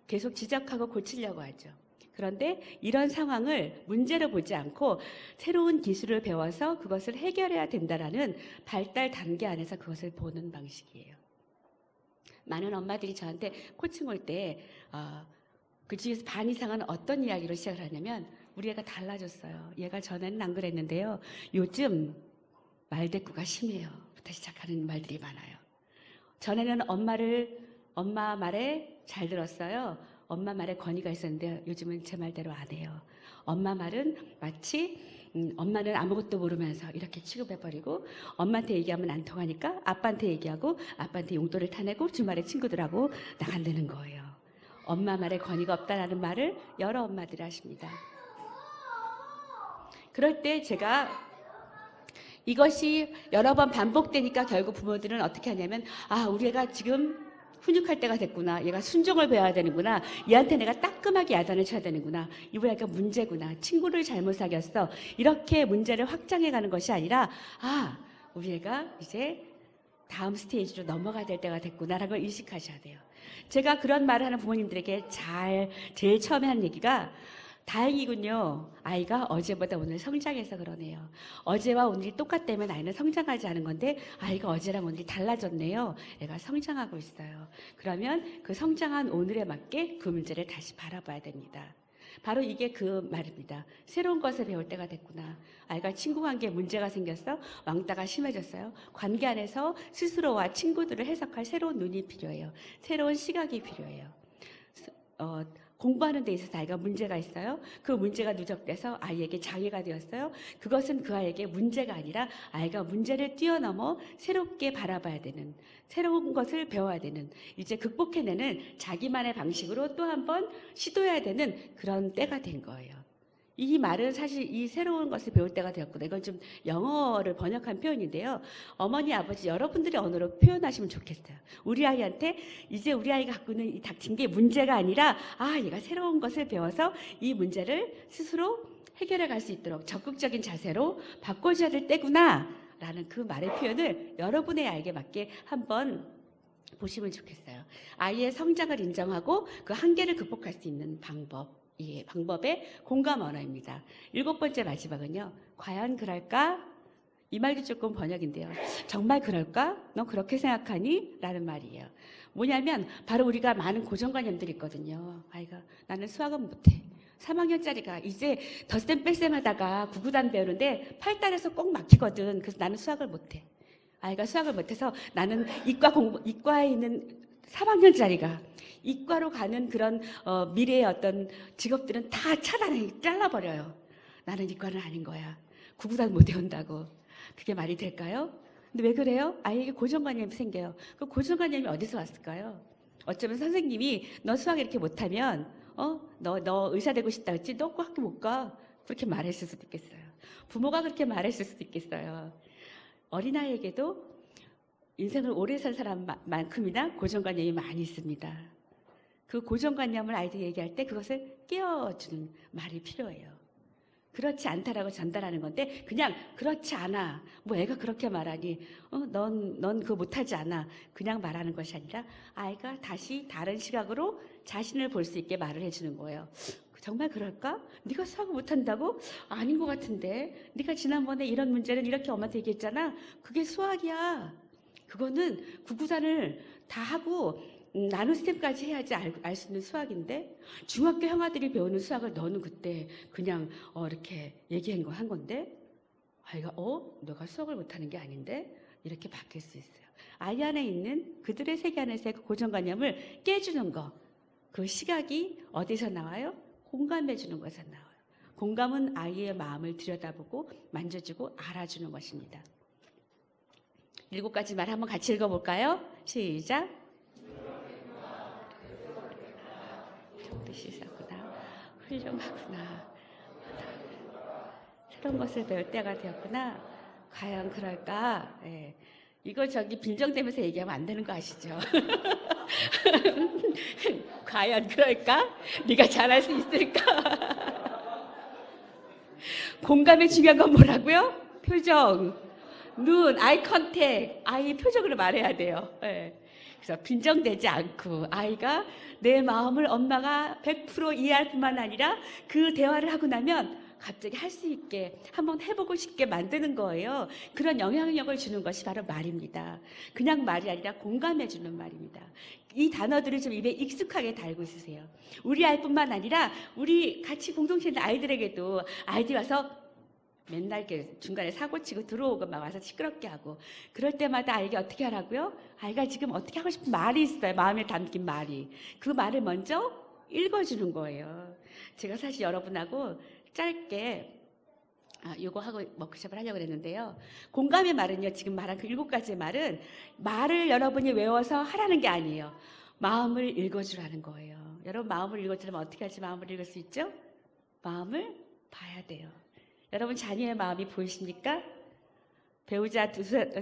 계속 지적하고 고치려고 하죠. 그런데 이런 상황을 문제로 보지 않고 새로운 기술을 배워서 그것을 해결해야 된다라는 발달 단계 안에서 그것을 보는 방식이에요. 많은 엄마들이 저한테 코칭 올 때 그 중에서 반 이상은 어떤 이야기로 시작을 하냐면 우리 애가 달라졌어요. 얘가 전에는 안 그랬는데요. 요즘 말대꾸가 심해요. 부터 시작하는 말들이 많아요. 전에는 엄마 말에 잘 들었어요. 엄마 말에 권위가 있었는데 요즘은 제 말대로 안 해요. 엄마 말은 마치 엄마는 아무것도 모르면서 이렇게 취급해버리고 엄마한테 얘기하면 안 통하니까 아빠한테 얘기하고 아빠한테 용돈을 타내고 주말에 친구들하고 나간다는 거예요. 엄마 말에 권위가 없다라는 말을 여러 엄마들이 하십니다. 그럴 때 제가 이것이 여러 번 반복되니까 결국 부모들은 어떻게 하냐면 우리 애가 지금 훈육할 때가 됐구나. 얘가 순종을 배워야 되는구나. 얘한테 내가 따끔하게 야단을 쳐야 되는구나. 우리 애가 문제구나. 친구를 잘못 사귀었어. 이렇게 문제를 확장해가는 것이 아니라 우리 애가 이제 다음 스테이지로 넘어가야 될 때가 됐구나라는 걸 인식하셔야 돼요. 제가 그런 말을 하는 부모님들에게 제일 처음에 하는 얘기가 다행이군요. 아이가 어제보다 오늘 성장해서 그러네요. 어제와 오늘이 똑같다면 아이는 성장하지 않은 건데 아이가 어제랑 오늘이 달라졌네요. 애가 성장하고 있어요. 그러면 그 성장한 오늘에 맞게 그 문제를 다시 바라봐야 됩니다. 바로 이게 그 말입니다. 새로운 것을 배울 때가 됐구나. 아이가 친구 관계에 문제가 생겼어. 왕따가 심해졌어요. 관계 안에서 스스로와 친구들을 해석할 새로운 눈이 필요해요. 새로운 시각이 필요해요. 공부하는 데 있어서 아이가 문제가 있어요. 그 문제가 누적돼서 아이에게 장애가 되었어요. 그것은 그 아이에게 문제가 아니라 아이가 문제를 뛰어넘어 새롭게 바라봐야 되는, 새로운 것을 배워야 되는, 이제 극복해내는 자기만의 방식으로 또 한 번 시도해야 되는 그런 때가 된 거예요. 이 말은 사실 이 새로운 것을 배울 때가 되었구나. 이건 좀 영어를 번역한 표현인데요. 어머니, 아버지 여러분들의 언어로 표현하시면 좋겠어요. 우리 아이한테 이제 우리 아이가 갖고 있는 이 닥친 게 문제가 아니라 얘가 새로운 것을 배워서 이 문제를 스스로 해결해 갈 수 있도록 적극적인 자세로 바꿔줘야 될 때구나 라는 그 말의 표현을 여러분의 아이에게 맞게 한번 보시면 좋겠어요. 아이의 성장을 인정하고 그 한계를 극복할 수 있는 방법의 공감 언어입니다. 7번째 마지막은요. 과연 그럴까? 이 말도 조금 번역인데요. 정말 그럴까? 너 그렇게 생각하니? 라는 말이에요. 뭐냐면 바로 우리가 많은 고정관념들이 있거든요. 아이가 나는 수학은 못해. 3학년짜리가 이제 덧셈 뺄셈 하다가 구구단 배우는데 8달에서 꼭 막히거든. 그래서 나는 수학을 못해. 아이가 수학을 못해서 나는 이과에 있는 3학년짜리가 이과로 가는 그런 미래의 어떤 직업들은 다 잘라버려요. 나는 이과는 아닌 거야. 구구단 못 외운다고. 그게 말이 될까요? 근데 왜 그래요? 아이에게 고정관념이 생겨요. 그 고정관념이 어디서 왔을까요? 어쩌면 선생님이 너 수학 이렇게 못하면 너 의사 되고 싶다 했지? 너 학교 못 가. 그렇게 말했을 수도 있겠어요. 부모가 그렇게 말했을 수도 있겠어요. 어린아이에게도 인생을 오래 산 사람만큼이나 고정관념이 많이 있습니다. 그 고정관념을 아이들이 얘기할 때 그것을 깨워주는 말이 필요해요. 그렇지 않다라고 전달하는 건데 그냥 그렇지 않아. 뭐 애가 그렇게 말하니 넌 그거 못하지 않아. 그냥 말하는 것이 아니라 아이가 다시 다른 시각으로 자신을 볼 수 있게 말을 해주는 거예요. 정말 그럴까? 네가 수학을 못한다고? 아닌 것 같은데. 네가 지난번에 이런 문제는 이렇게 엄마한테 얘기했잖아. 그게 수학이야. 그거는 구구단을 다 하고 나눗셈까지 해야지 알 수 있는 수학인데 중학교 형아들이 배우는 수학을 너는 그때 그냥 이렇게 한 건데 아이가 너가 수학을 못하는 게 아닌데 이렇게 바뀔 수 있어요. 아이 안에 있는 그들의 세계 안에서의 그 고정관념을 깨주는 거, 그 시각이 어디서 나와요? 공감해 주는 것에서 나와요. 공감은 아이의 마음을 들여다보고 만져주고 알아주는 것입니다. 7가지 말 한번 같이 읽어볼까요? 시작. 뜻이 있었구나. 훌륭하구나. 새로운 것을 배울 때가 되었구나. 과연 그럴까? 예. 이거 빈정대면서 얘기하면 안 되는 거 아시죠? 과연 그럴까? 네가 잘할 수 있을까? 공감이 중요한 건 뭐라고요? 표정, 눈, 아이 컨택. 아이 표정으로 말해야 돼요. 예. 그래서 빈정대지 않고 아이가 내 마음을 엄마가 100% 이해할 뿐만 아니라 그 대화를 하고 나면 갑자기 할 수 있게 한번 해보고 싶게 만드는 거예요. 그런 영향력을 주는 것이 바로 말입니다. 그냥 말이 아니라 공감해 주는 말입니다. 이 단어들을 좀 입에 익숙하게 달고 있으세요. 우리 아이뿐만 아니라 우리 같이 공동체 있는 아이들에게도 아이들이 와서 맨날 이렇게 중간에 사고 치고 들어오고 막 와서 시끄럽게 하고 그럴 때마다 아이가 어떻게 하라고요? 아이가 지금 어떻게 하고 싶은 말이 있어요. 마음에 담긴 말이. 그 말을 먼저 읽어주는 거예요. 제가 사실 여러분하고 짧게 요거 하고 워크숍을 하려고 그랬는데요. 공감의 말은요. 지금 말한 그 7가지의 말은 말을 여러분이 외워서 하라는 게 아니에요. 마음을 읽어주라는 거예요. 여러분 마음을 읽어주려면 어떻게 하지 마음을 읽을 수 있죠? 마음을 봐야 돼요. 여러분 자녀의 마음이 보이십니까? 배우자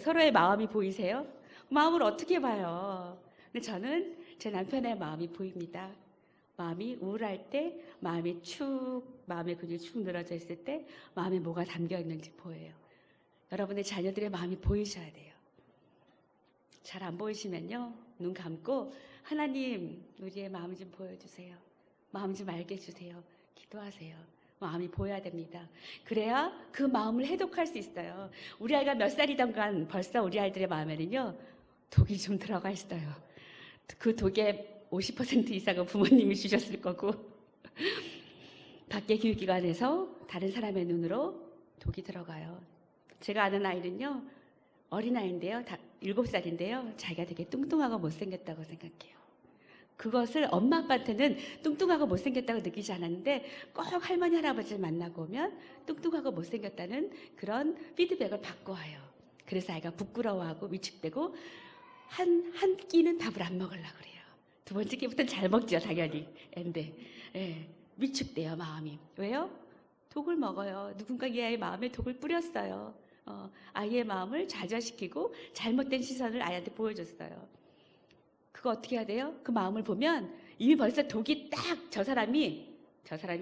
서로의 마음이 보이세요? 마음을 어떻게 봐요? 근데 저는 제 남편의 마음이 보입니다. 마음이 우울할 때, 마음의 근육이 축 늘어져 있을 때, 마음에 뭐가 담겨 있는지 보여요. 여러분의 자녀들의 마음이 보이셔야 돼요. 잘 안 보이시면요, 눈 감고 하나님, 우리의 마음 좀 보여주세요. 마음 좀 알게 해주세요. 기도하세요. 마음이 보여야 됩니다. 그래야 그 마음을 해독할 수 있어요. 우리 아이가 몇 살이던간 벌써 우리 아이들의 마음에는요, 독이 좀 들어가 있어요. 그 독의 50% 이상은 부모님이 주셨을 거고, 밖에 교육기관에서 다른 사람의 눈으로 독이 들어가요. 제가 아는 아이는요, 어린아이인데요, 7살인데요, 자기가 되게 뚱뚱하고 못생겼다고 생각해요. 그것을 엄마 아빠한테는 뚱뚱하고 못생겼다고 느끼지 않았는데 꼭 할머니 할아버지를 만나고 오면 뚱뚱하고 못생겼다는 그런 피드백을 받고 와요. 그래서 아이가 부끄러워하고 위축되고 한 끼는 답을 안 먹으려고 그래요. 두 번째 끼부터는 잘 먹죠, 당연히. 근데 위축돼요, 마음이. 왜요? 독을 먹어요. 누군가 이 아이의 마음에 독을 뿌렸어요. 아이의 마음을 좌절시키고 잘못된 시선을 아이한테 보여줬어요. 그거 어떻게 해야 돼요? 그 마음을 보면 이미 벌써 독이 딱 저 사람이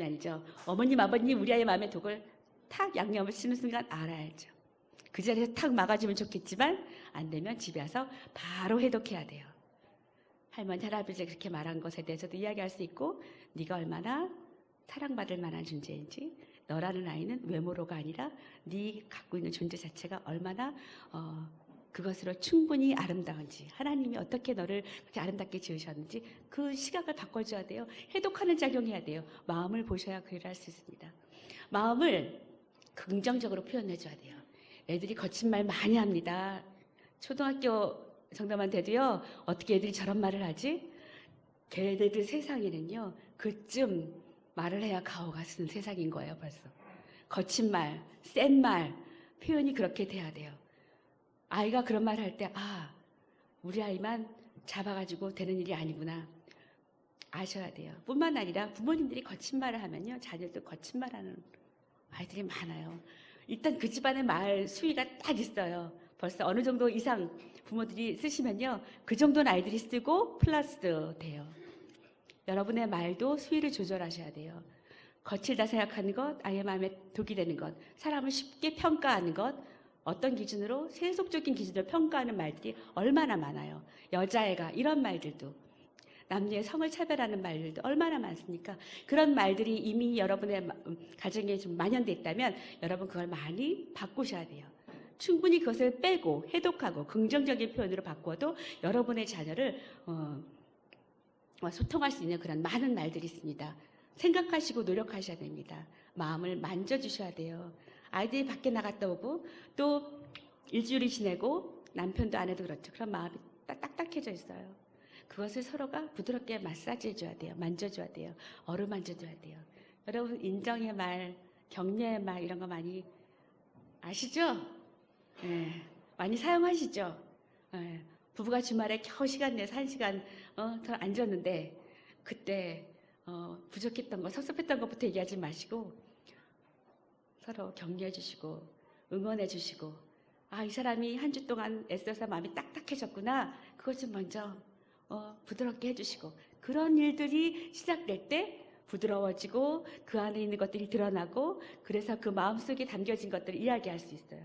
아니죠. 어머님, 아버님 우리 아이의 마음에 독을 탁 양념을 치는 순간 알아야죠. 그 자리에서 탁 막아주면 좋겠지만 안 되면 집에 와서 바로 해독해야 돼요. 할머니, 할아버지가 그렇게 말한 것에 대해서도 이야기할 수 있고 네가 얼마나 사랑받을 만한 존재인지, 너라는 아이는 외모로가 아니라 네 갖고 있는 존재 자체가 얼마나 그것으로 충분히 아름다운지, 하나님이 어떻게 너를 그렇게 아름답게 지으셨는지 그 시각을 바꿔줘야 돼요. 해독하는 작용해야 돼요. 마음을 보셔야 그 일을 할 수 있습니다. 마음을 긍정적으로 표현해줘야 돼요. 애들이 거친 말 많이 합니다. 초등학교 정도만 돼도요, 어떻게 애들이 저런 말을 하지? 걔네들 세상에는요, 그쯤 말을 해야 가오가 쓰는 세상인 거예요, 벌써. 거친 말, 센 말, 표현이 그렇게 돼야 돼요. 아이가 그런 말 할 때, 우리 아이만 잡아가지고 되는 일이 아니구나. 아셔야 돼요. 뿐만 아니라 부모님들이 거친 말을 하면요, 자녀도 거친 말 하는 아이들이 많아요. 일단 그 집안의 말 수위가 딱 있어요. 벌써 어느 정도 이상 부모들이 쓰시면요, 그 정도는 아이들이 쓰고 플러스 돼요. 여러분의 말도 수위를 조절하셔야 돼요. 거칠다 생각하는 것, 아이의 마음에 독이 되는 것, 사람을 쉽게 평가하는 것, 어떤 기준으로, 세속적인 기준으로 평가하는 말들이 얼마나 많아요. 여자애가 이런 말들도, 남녀의 성을 차별하는 말들도 얼마나 많습니까? 그런 말들이 이미 여러분의 가정에 좀 만연돼 있다면 여러분 그걸 많이 바꾸셔야 돼요. 충분히 그것을 빼고 해독하고 긍정적인 표현으로 바꿔도 여러분의 자녀를 소통할 수 있는 그런 많은 말들이 있습니다. 생각하시고 노력하셔야 됩니다. 마음을 만져주셔야 돼요. 아이들이 밖에 나갔다 오고 또 일주일이 지내고 남편도 아내도 그렇죠. 그런 마음이 딱딱해져 있어요. 그것을 서로가 부드럽게 마사지해줘야 돼요. 만져줘야 돼요. 어루만져줘야 돼요. 여러분 인정의 말, 격려의 말 이런 거 많이 아시죠? 많이 사용하시죠? 부부가 주말에 겨우 시간 내서 1시간 더 앉았는데 그때 부족했던 거, 섭섭했던 것부터 얘기하지 마시고 서로 격려해 주시고 응원해 주시고, 이 사람이 한 주 동안 애써서 마음이 딱딱해졌구나, 그것 좀 먼저 부드럽게 해주시고, 그런 일들이 시작될 때 부드러워지고 그 안에 있는 것들이 드러나고, 그래서 그 마음속에 담겨진 것들을 이야기할 수 있어요.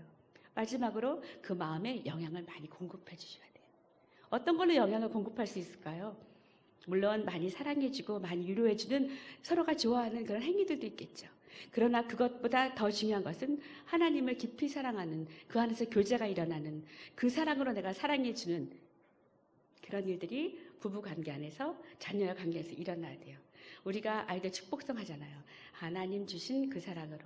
마지막으로 그 마음에 영향을 많이 공급해 주셔야 돼요. 어떤 걸로 영향을 공급할 수 있을까요? 물론 많이 사랑해주고 많이 위로해주는, 서로가 좋아하는 그런 행위들도 있겠죠. 그러나 그것보다 더 중요한 것은 하나님을 깊이 사랑하는, 그 안에서 교제가 일어나는, 그 사랑으로 내가 사랑해주는 그런 일들이 부부관계 안에서, 자녀의 관계에서 일어나야 돼요. 우리가 아이들 축복성 하잖아요. 하나님 주신 그 사랑으로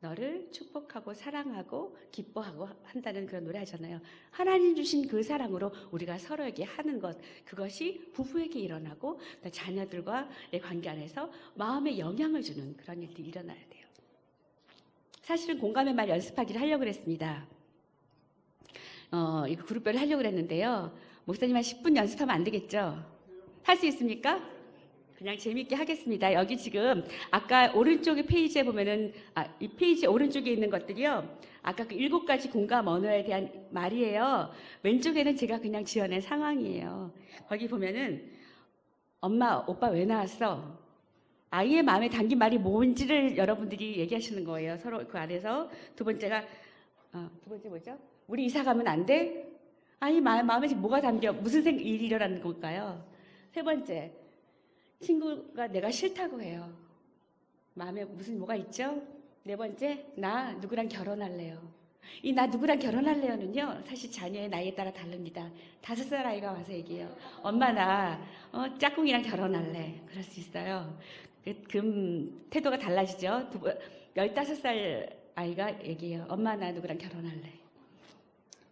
너를 축복하고 사랑하고 기뻐하고 한다는 그런 노래 하잖아요. 하나님 주신 그 사랑으로 우리가 서로에게 하는 것, 그것이 부부에게 일어나고 자녀들과의 관계 안에서 마음에 영향을 주는 그런 일들이 일어나야 돼요. 사실은 공감의 말 연습하기를 하려고 그랬습니다. 이거 그룹별로 하려고 그랬는데요. 목사님 한 10분 연습하면 안 되겠죠? 할 수 있습니까? 그냥 재미있게 하겠습니다. 여기 지금 아까 오른쪽에 페이지에 보면은, 이 페이지 오른쪽에 있는 것들이요, 아까 그 7가지 공감 언어에 대한 말이에요. 왼쪽에는 제가 그냥 지어낸 상황이에요. 거기 보면은 엄마, 오빠 왜 나왔어? 아이의 마음에 담긴 말이 뭔지를 여러분들이 얘기하시는 거예요. 서로 그 안에서. 두 번째 뭐죠? 우리 이사 가면 안 돼? 아이 마음에 지금 뭐가 담겨? 무슨 일이 일어나는 걸까요? 세 번째, 친구가 내가 싫다고 해요. 마음에 무슨 뭐가 있죠? 네 번째, 나 누구랑 결혼할래요. 이 나 누구랑 결혼할래요는요, 사실 자녀의 나이에 따라 다릅니다. 5살 아이가 와서 얘기해요. 엄마 나 짝꿍이랑 결혼할래. 그럴 수 있어요. 태도가 달라지죠. 15살 아이가 얘기해요. 엄마 나 누구랑 결혼할래.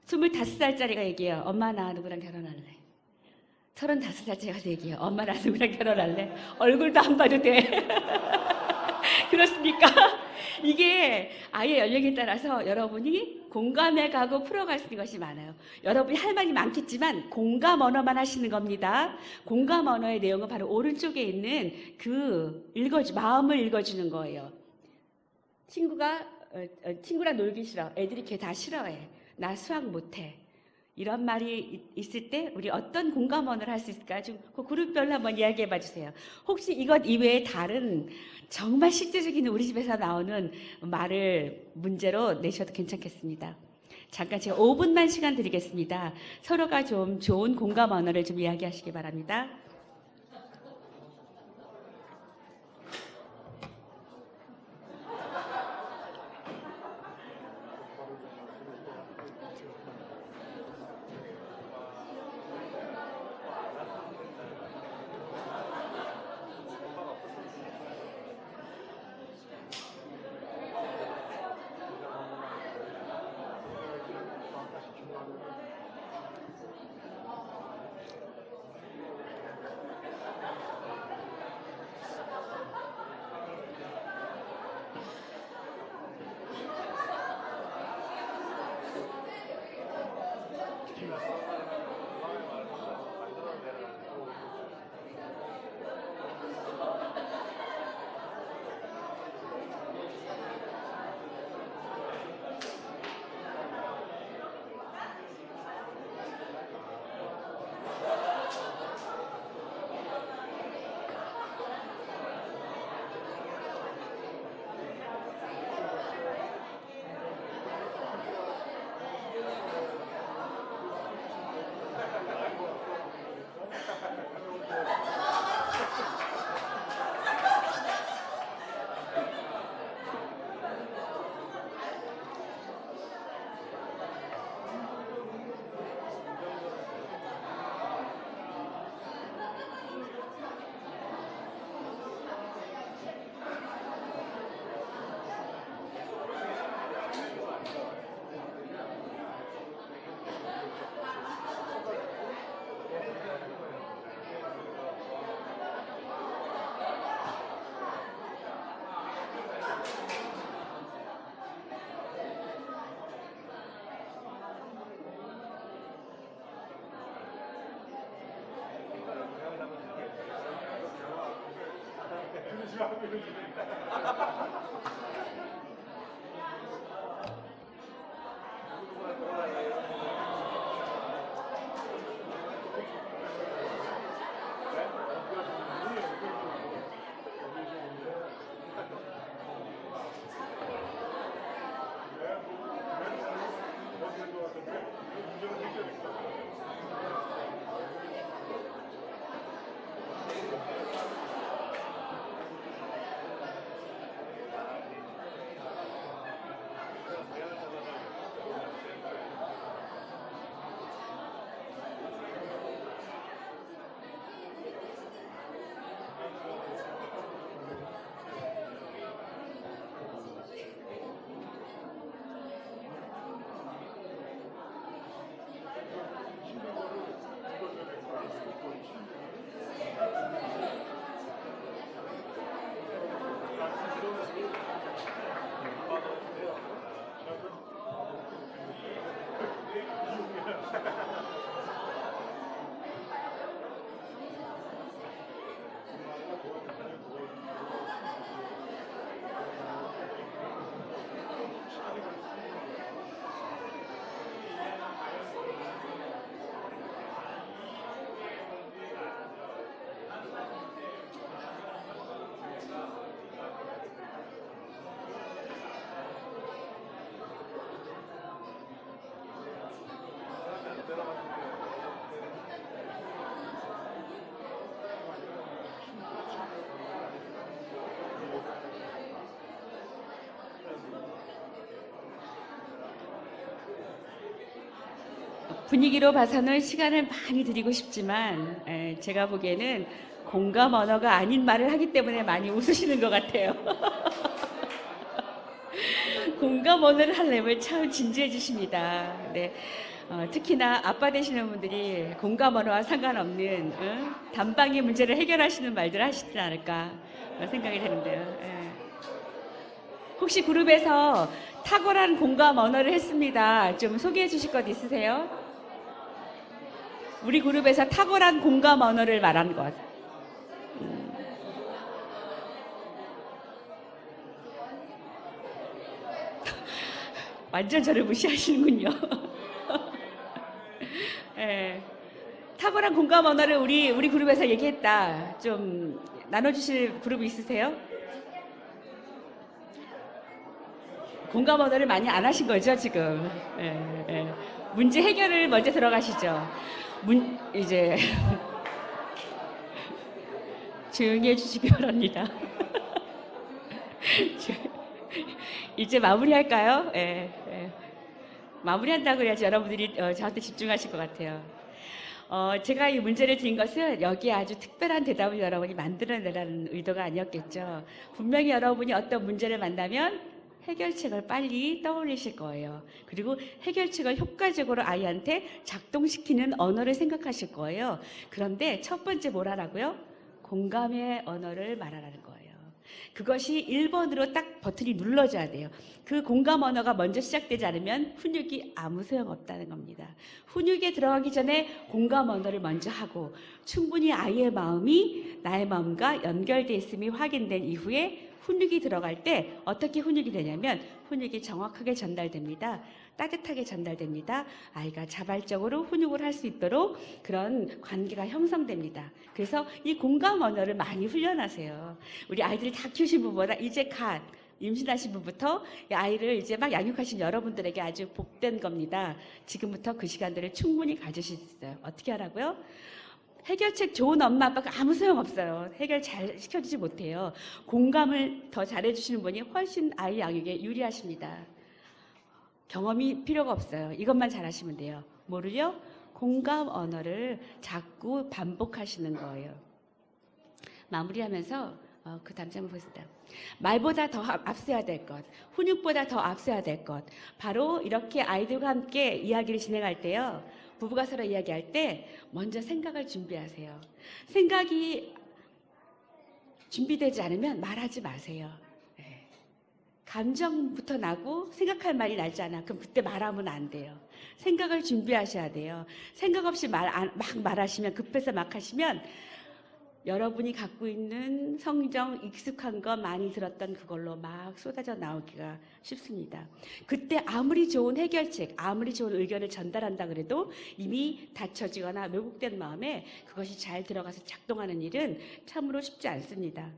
25살짜리가 얘기해요. 엄마 나 누구랑 결혼할래. 35살짜리가 와서 얘기해요. 엄마 나 누구랑 결혼할래. 얼굴도 안 봐도 돼. 그렇습니까? 이게 아이의 연령에 따라서 여러분이 공감해 가고 풀어갈 수 있는 것이 많아요. 여러분이 할 말이 많겠지만 공감 언어만 하시는 겁니다. 공감 언어의 내용은 바로 오른쪽에 있는 마음을 읽어주는 거예요. 친구랑 놀기 싫어. 애들이 걔 다 싫어해. 나 수학 못해. 이런 말이 있을 때 우리 어떤 공감 언어를 할 수 있을까? 좀 그 그룹별로 한번 이야기해 봐 주세요. 혹시 이것 이외에 다른 정말 실제적인 우리 집에서 나오는 말을 문제로 내셔도 괜찮겠습니다. 잠깐 제가 5분만 시간 드리겠습니다. 서로가 좀 좋은 공감 언어를 좀 이야기하시기 바랍니다. 분위기로 봐서는 시간을 많이 드리고 싶지만 제가 보기에는 공감 언어가 아닌 말을 하기 때문에 많이 웃으시는 것 같아요. 공감 언어를 하려면 참 진지해 주십니다. 네. 특히나 아빠 되시는 분들이 공감 언어와 상관없는 단방의 문제를 해결하시는 말들을 하시지 않을까 생각이 되는데요. 예. 혹시 그룹에서 탁월한 공감 언어를 했습니다. 좀 소개해 주실 것 있으세요? 우리 그룹에서 탁월한 공감 언어를 말한 것. 완전 저를 무시하시는군요. 예. 탁월한 공감 언어를 우리 그룹에서 얘기했다. 좀 나눠주실 그룹이 있으세요? 공감 언어를 많이 안 하신 거죠, 지금? 예, 예. 문제 해결을 먼저 들어가시죠. 이제 조용히 해주시기 바랍니다. 이제 마무리할까요? 예, 예. 마무리한다고 해야지 여러분들이 저한테 집중하실 것 같아요. 제가 이 문제를 드린 것은 여기에 아주 특별한 대답을 여러분이 만들어내라는 의도가 아니었겠죠. 분명히 여러분이 어떤 문제를 만나면 해결책을 빨리 떠올리실 거예요. 그리고 해결책을 효과적으로 아이한테 작동시키는 언어를 생각하실 거예요. 그런데 첫 번째 뭘 하라고요? 공감의 언어를 말하라는 거예요. 그것이 1번으로 딱 버튼이 눌러져야 돼요. 그 공감 언어가 먼저 시작되지 않으면 훈육이 아무 소용없다는 겁니다. 훈육에 들어가기 전에 공감 언어를 먼저 하고 충분히 아이의 마음이 나의 마음과 연결되어 있음이 확인된 이후에 훈육이 들어갈 때 어떻게 훈육이 되냐면 훈육이 정확하게 전달됩니다. 따뜻하게 전달됩니다. 아이가 자발적으로 훈육을 할 수 있도록 그런 관계가 형성됩니다. 그래서 이 공감 언어를 많이 훈련하세요. 우리 아이들을 다 키우신 분보다 이제 임신하신 분부터 아이를 이제 막 양육하신 여러분들에게 아주 복된 겁니다. 지금부터 그 시간들을 충분히 가지실 수 있어요. 어떻게 하라고요? 해결책 좋은 엄마 아빠가 아무 소용없어요. 해결 잘 시켜주지 못해요. 공감을 더 잘해주시는 분이 훨씬 아이 양육에 유리하십니다. 경험이 필요가 없어요. 이것만 잘하시면 돼요. 뭐를요? 공감 언어를 자꾸 반복하시는 거예요. 마무리하면서 그 다음 장 한번 보겠습니다. 말보다 더 앞서야 될 것, 훈육보다 더 앞서야 될 것. 바로 이렇게 아이들과 함께 이야기를 진행할 때요. 부부가 서로 이야기할 때 먼저 생각을 준비하세요. 생각이 준비되지 않으면 말하지 마세요. 감정부터 나고 생각할 말이 나지 않아. 그럼 그때 말하면 안 돼요. 생각을 준비하셔야 돼요. 생각 없이 막 말하시면 급해서 막 하시면 여러분이 갖고 있는 성정 익숙한 거 많이 들었던 그걸로 막 쏟아져 나오기가 쉽습니다. 그때 아무리 좋은 해결책, 아무리 좋은 의견을 전달한다 그래도 이미 닫혀지거나 왜곡된 마음에 그것이 잘 들어가서 작동하는 일은 참으로 쉽지 않습니다.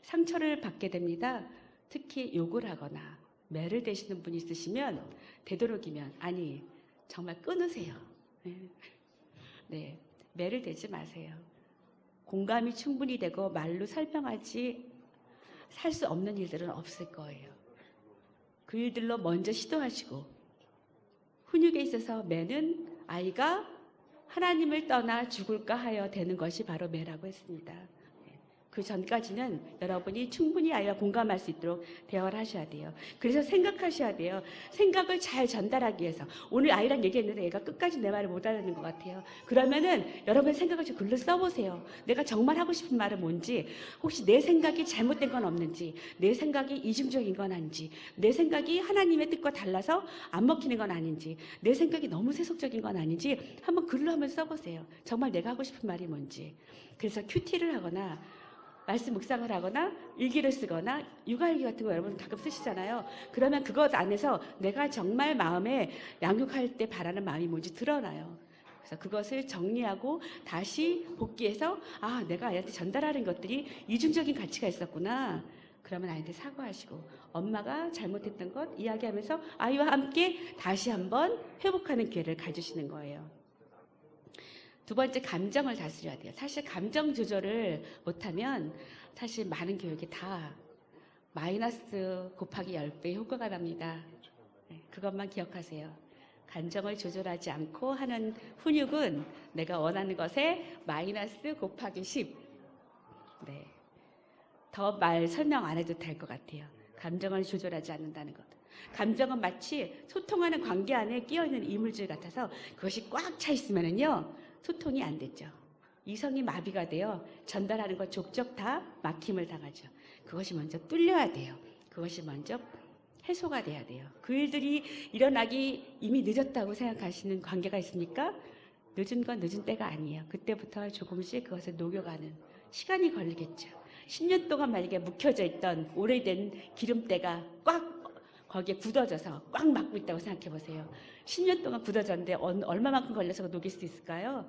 상처를 받게 됩니다. 특히 욕을 하거나 매를 대시는 분이 있으시면 되도록이면 정말 끊으세요. 네, 매를 대지 마세요. 공감이 충분히 되고 말로 설명하지 살 수 없는 일들은 없을 거예요. 그 일들로 먼저 시도하시고 훈육에 있어서 매는 아이가 하나님을 떠나 죽을까 하여 되는 것이 바로 매라고 했습니다. 그 전까지는 여러분이 충분히 아이와 공감할 수 있도록 대화를 하셔야 돼요. 그래서 생각하셔야 돼요. 생각을 잘 전달하기 위해서. 오늘 아이랑 얘기했는데 얘가 끝까지 내 말을 못 알아듣는 것 같아요. 그러면은 여러분의 생각을 좀 글로 써보세요. 내가 정말 하고 싶은 말은 뭔지, 혹시 내 생각이 잘못된 건 없는지, 내 생각이 이중적인 건 아닌지, 내 생각이 하나님의 뜻과 달라서 안 먹히는 건 아닌지, 내 생각이 너무 세속적인 건 아닌지 한번 글로 한번 써보세요. 정말 내가 하고 싶은 말이 뭔지. 그래서 큐티를 하거나 말씀 묵상을 하거나 일기를 쓰거나 육아일기 같은 거 여러분 가끔 쓰시잖아요. 그러면 그것 안에서 내가 정말 마음에 양육할 때 바라는 마음이 뭔지 드러나요. 그래서 그것을 정리하고 다시 복귀해서 내가 아이한테 전달하는 것들이 이중적인 가치가 있었구나. 그러면 아이한테 사과하시고 엄마가 잘못했던 것 이야기하면서 아이와 함께 다시 한번 회복하는 기회를 가지시는 거예요. 두 번째, 감정을 다스려야 돼요. 사실 감정 조절을 못하면 사실 많은 교육이 다 마이너스 곱하기 10배 효과가 납니다. 그것만 기억하세요. 감정을 조절하지 않고 하는 훈육은 내가 원하는 것에 마이너스 곱하기 10. 네. 더 말 설명 안 해도 될 것 같아요. 감정을 조절하지 않는다는 것. 감정은 마치 소통하는 관계 안에 끼어있는 이물질 같아서 그것이 꽉 차 있으면은요, 소통이 안 되죠. 이성이 마비가 돼요. 전달하는 것 족적 다 막힘을 당하죠. 그것이 먼저 뚫려야 돼요. 그것이 먼저 해소가 돼야 돼요. 그 일들이 일어나기 이미 늦었다고 생각하시는 관계가 있습니까? 늦은 건 늦은 때가 아니에요. 그때부터 조금씩 그것을 녹여가는 시간이 걸리겠죠. 10년 동안 만약에 묵혀져 있던 오래된 기름때가 꽉 거기에 굳어져서 꽉 막고 있다고 생각해 보세요. 10년 동안 굳어졌는데 얼마만큼 걸려서 녹일 수 있을까요?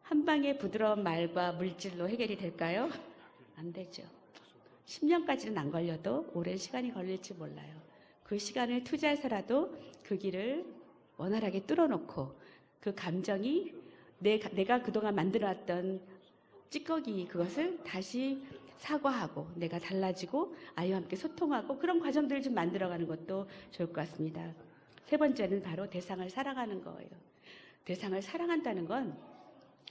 한 방의 부드러운 말과 물질로 해결이 될까요? 안 되죠. 10년까지는 안 걸려도 오랜 시간이 걸릴지 몰라요. 그 시간을 투자해서라도 그 길을 원활하게 뚫어놓고 그 감정이 내가 그동안 만들어왔던 찌꺼기 그것을 다시 사과하고 내가 달라지고 아이와 함께 소통하고 그런 과정들을 좀 만들어가는 것도 좋을 것 같습니다. 세 번째는 바로 대상을 사랑하는 거예요. 대상을 사랑한다는 건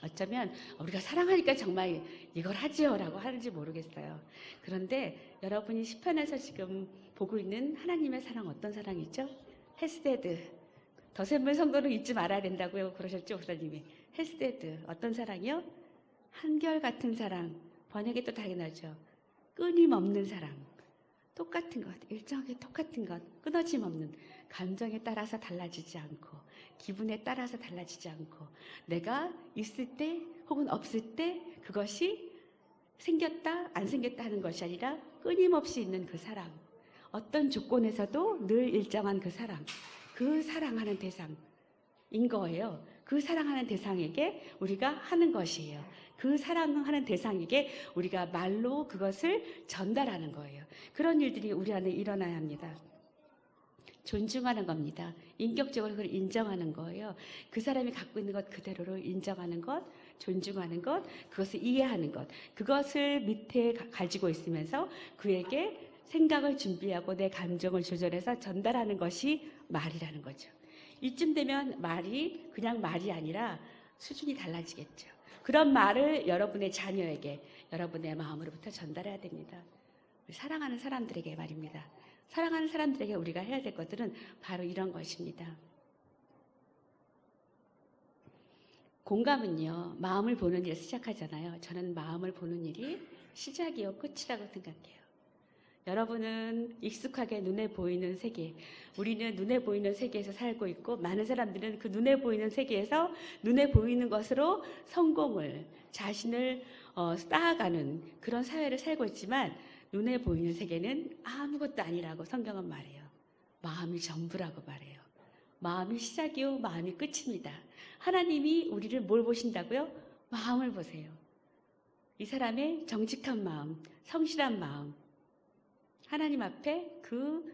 어쩌면 우리가 사랑하니까 정말 이걸 하지요라고 하는지 모르겠어요. 그런데 여러분이 시편에서 지금 보고 있는 하나님의 사랑 어떤 사랑이죠? 헤스데드. 더샘물 성도는 잊지 말아야 된다고요. 그러셨죠, 목사님이. 헤스데드. 어떤 사랑이요? 한결같은 사랑. 번역이 또 당연하죠. 끊임없는 사랑. 똑같은 것, 일정하게 똑같은 것, 끊어짐 없는 감정에 따라서 달라지지 않고 기분에 따라서 달라지지 않고 내가 있을 때 혹은 없을 때 그것이 생겼다 안 생겼다 하는 것이 아니라 끊임없이 있는 그 사랑. 어떤 조건에서도 늘 일정한 그 사랑. 그 사랑하는 대상인 거예요. 그 사랑하는 대상에게 우리가 하는 것이에요. 그 사랑하는 대상에게 우리가 말로 그것을 전달하는 거예요. 그런 일들이 우리 안에 일어나야 합니다. 존중하는 겁니다. 인격적으로 그걸 인정하는 거예요. 그 사람이 갖고 있는 것 그대로를 인정하는 것, 존중하는 것, 그것을 이해하는 것, 그것을 밑에 가지고 있으면서 그에게 생각을 준비하고 내 감정을 조절해서 전달하는 것이 말이라는 거죠. 이쯤 되면 말이 그냥 말이 아니라 수준이 달라지겠죠. 그런 말을 여러분의 자녀에게, 여러분의 마음으로부터 전달해야 됩니다. 사랑하는 사람들에게 말입니다. 사랑하는 사람들에게 우리가 해야 될 것들은 바로 이런 것입니다. 공감은요, 마음을 보는 일에서 시작하잖아요. 저는 마음을 보는 일이 시작이요, 끝이라고 생각해요. 여러분은 익숙하게 눈에 보이는 세계, 우리는 눈에 보이는 세계에서 살고 있고 많은 사람들은 그 눈에 보이는 세계에서 눈에 보이는 것으로 성공을, 자신을 쌓아가는 그런 사회를 살고 있지만 눈에 보이는 세계는 아무것도 아니라고 성경은 말해요. 마음이 전부라고 말해요. 마음이 시작이요, 마음이 끝입니다. 하나님이 우리를 뭘 보신다고요? 마음을 보세요. 이 사람의 정직한 마음, 성실한 마음, 하나님 앞에 그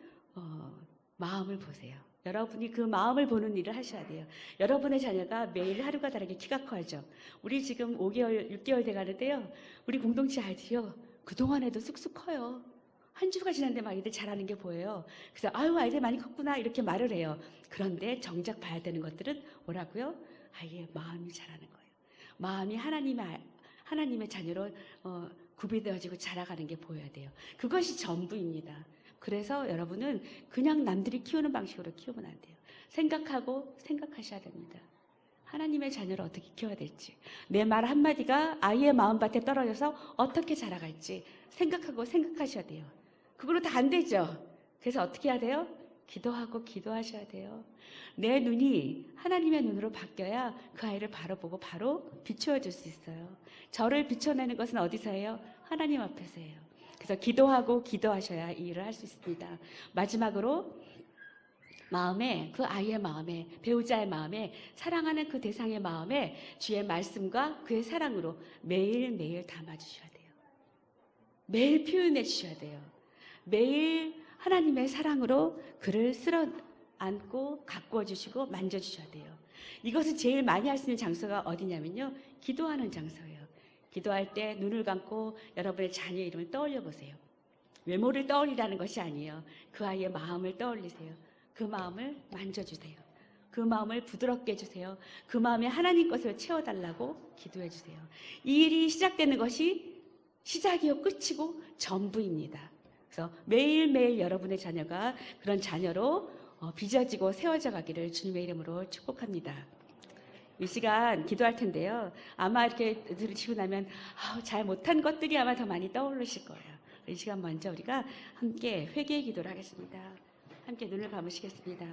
마음을 보세요. 여러분이 그 마음을 보는 일을 하셔야 돼요. 여러분의 자녀가 매일 하루가 다르게 키가 커야죠. 우리 지금 5개월, 6개월 돼가는데요. 우리 공동체 아이들이요. 그동안에도 쑥쑥 커요. 한 주가 지났는데 막 아이들 잘하는 게 보여요. 그래서 아유 아이들 많이 컸구나 이렇게 말을 해요. 그런데 정작 봐야 되는 것들은 뭐라고요? 아이의 마음이 자라는 거예요. 마음이 하나님의 자녀로 구비되어지고 자라가는 게 보여야 돼요. 그것이 전부입니다. 그래서 여러분은 그냥 남들이 키우는 방식으로 키우면 안 돼요. 생각하고 생각하셔야 됩니다. 하나님의 자녀를 어떻게 키워야 될지, 내 말 한마디가 아이의 마음밭에 떨어져서 어떻게 자라갈지 생각하고 생각하셔야 돼요. 그걸로 다 안 되죠. 그래서 어떻게 해야 돼요? 기도하고 기도하셔야 돼요. 내 눈이 하나님의 눈으로 바뀌어야 그 아이를 바로 보고 바로 비추어 줄 수 있어요. 저를 비춰내는 것은 어디서 해요? 하나님 앞에서 해요. 그래서 기도하고 기도하셔야 이 일을 할 수 있습니다. 마지막으로 마음에, 그 아이의 마음에, 배우자의 마음에, 사랑하는 그 대상의 마음에 주의 말씀과 그의 사랑으로 매일매일 담아주셔야 돼요. 매일 표현해 주셔야 돼요. 매일 하나님의 사랑으로 그를 쓸어 안고 가꾸어 주시고 만져주셔야 돼요. 이것을 제일 많이 할 수 있는 장소가 어디냐면요. 기도하는 장소예요. 기도할 때 눈을 감고 여러분의 자녀 이름을 떠올려 보세요. 외모를 떠올리라는 것이 아니에요. 그 아이의 마음을 떠올리세요. 그 마음을 만져주세요. 그 마음을 부드럽게 해주세요. 그 마음에 하나님 것을 채워달라고 기도해 주세요. 이 일이 시작되는 것이 시작이요 끝이고 전부입니다. 그래서 매일매일 여러분의 자녀가 그런 자녀로 빚어지고 세워져 가기를 주님의 이름으로 축복합니다. 이 시간 기도할 텐데요. 아마 이렇게 들으시고 나면 잘 못한 것들이 아마 더 많이 떠오르실 거예요. 이 시간 먼저 우리가 함께 회개의 기도를 하겠습니다. 함께 눈을 감으시겠습니다.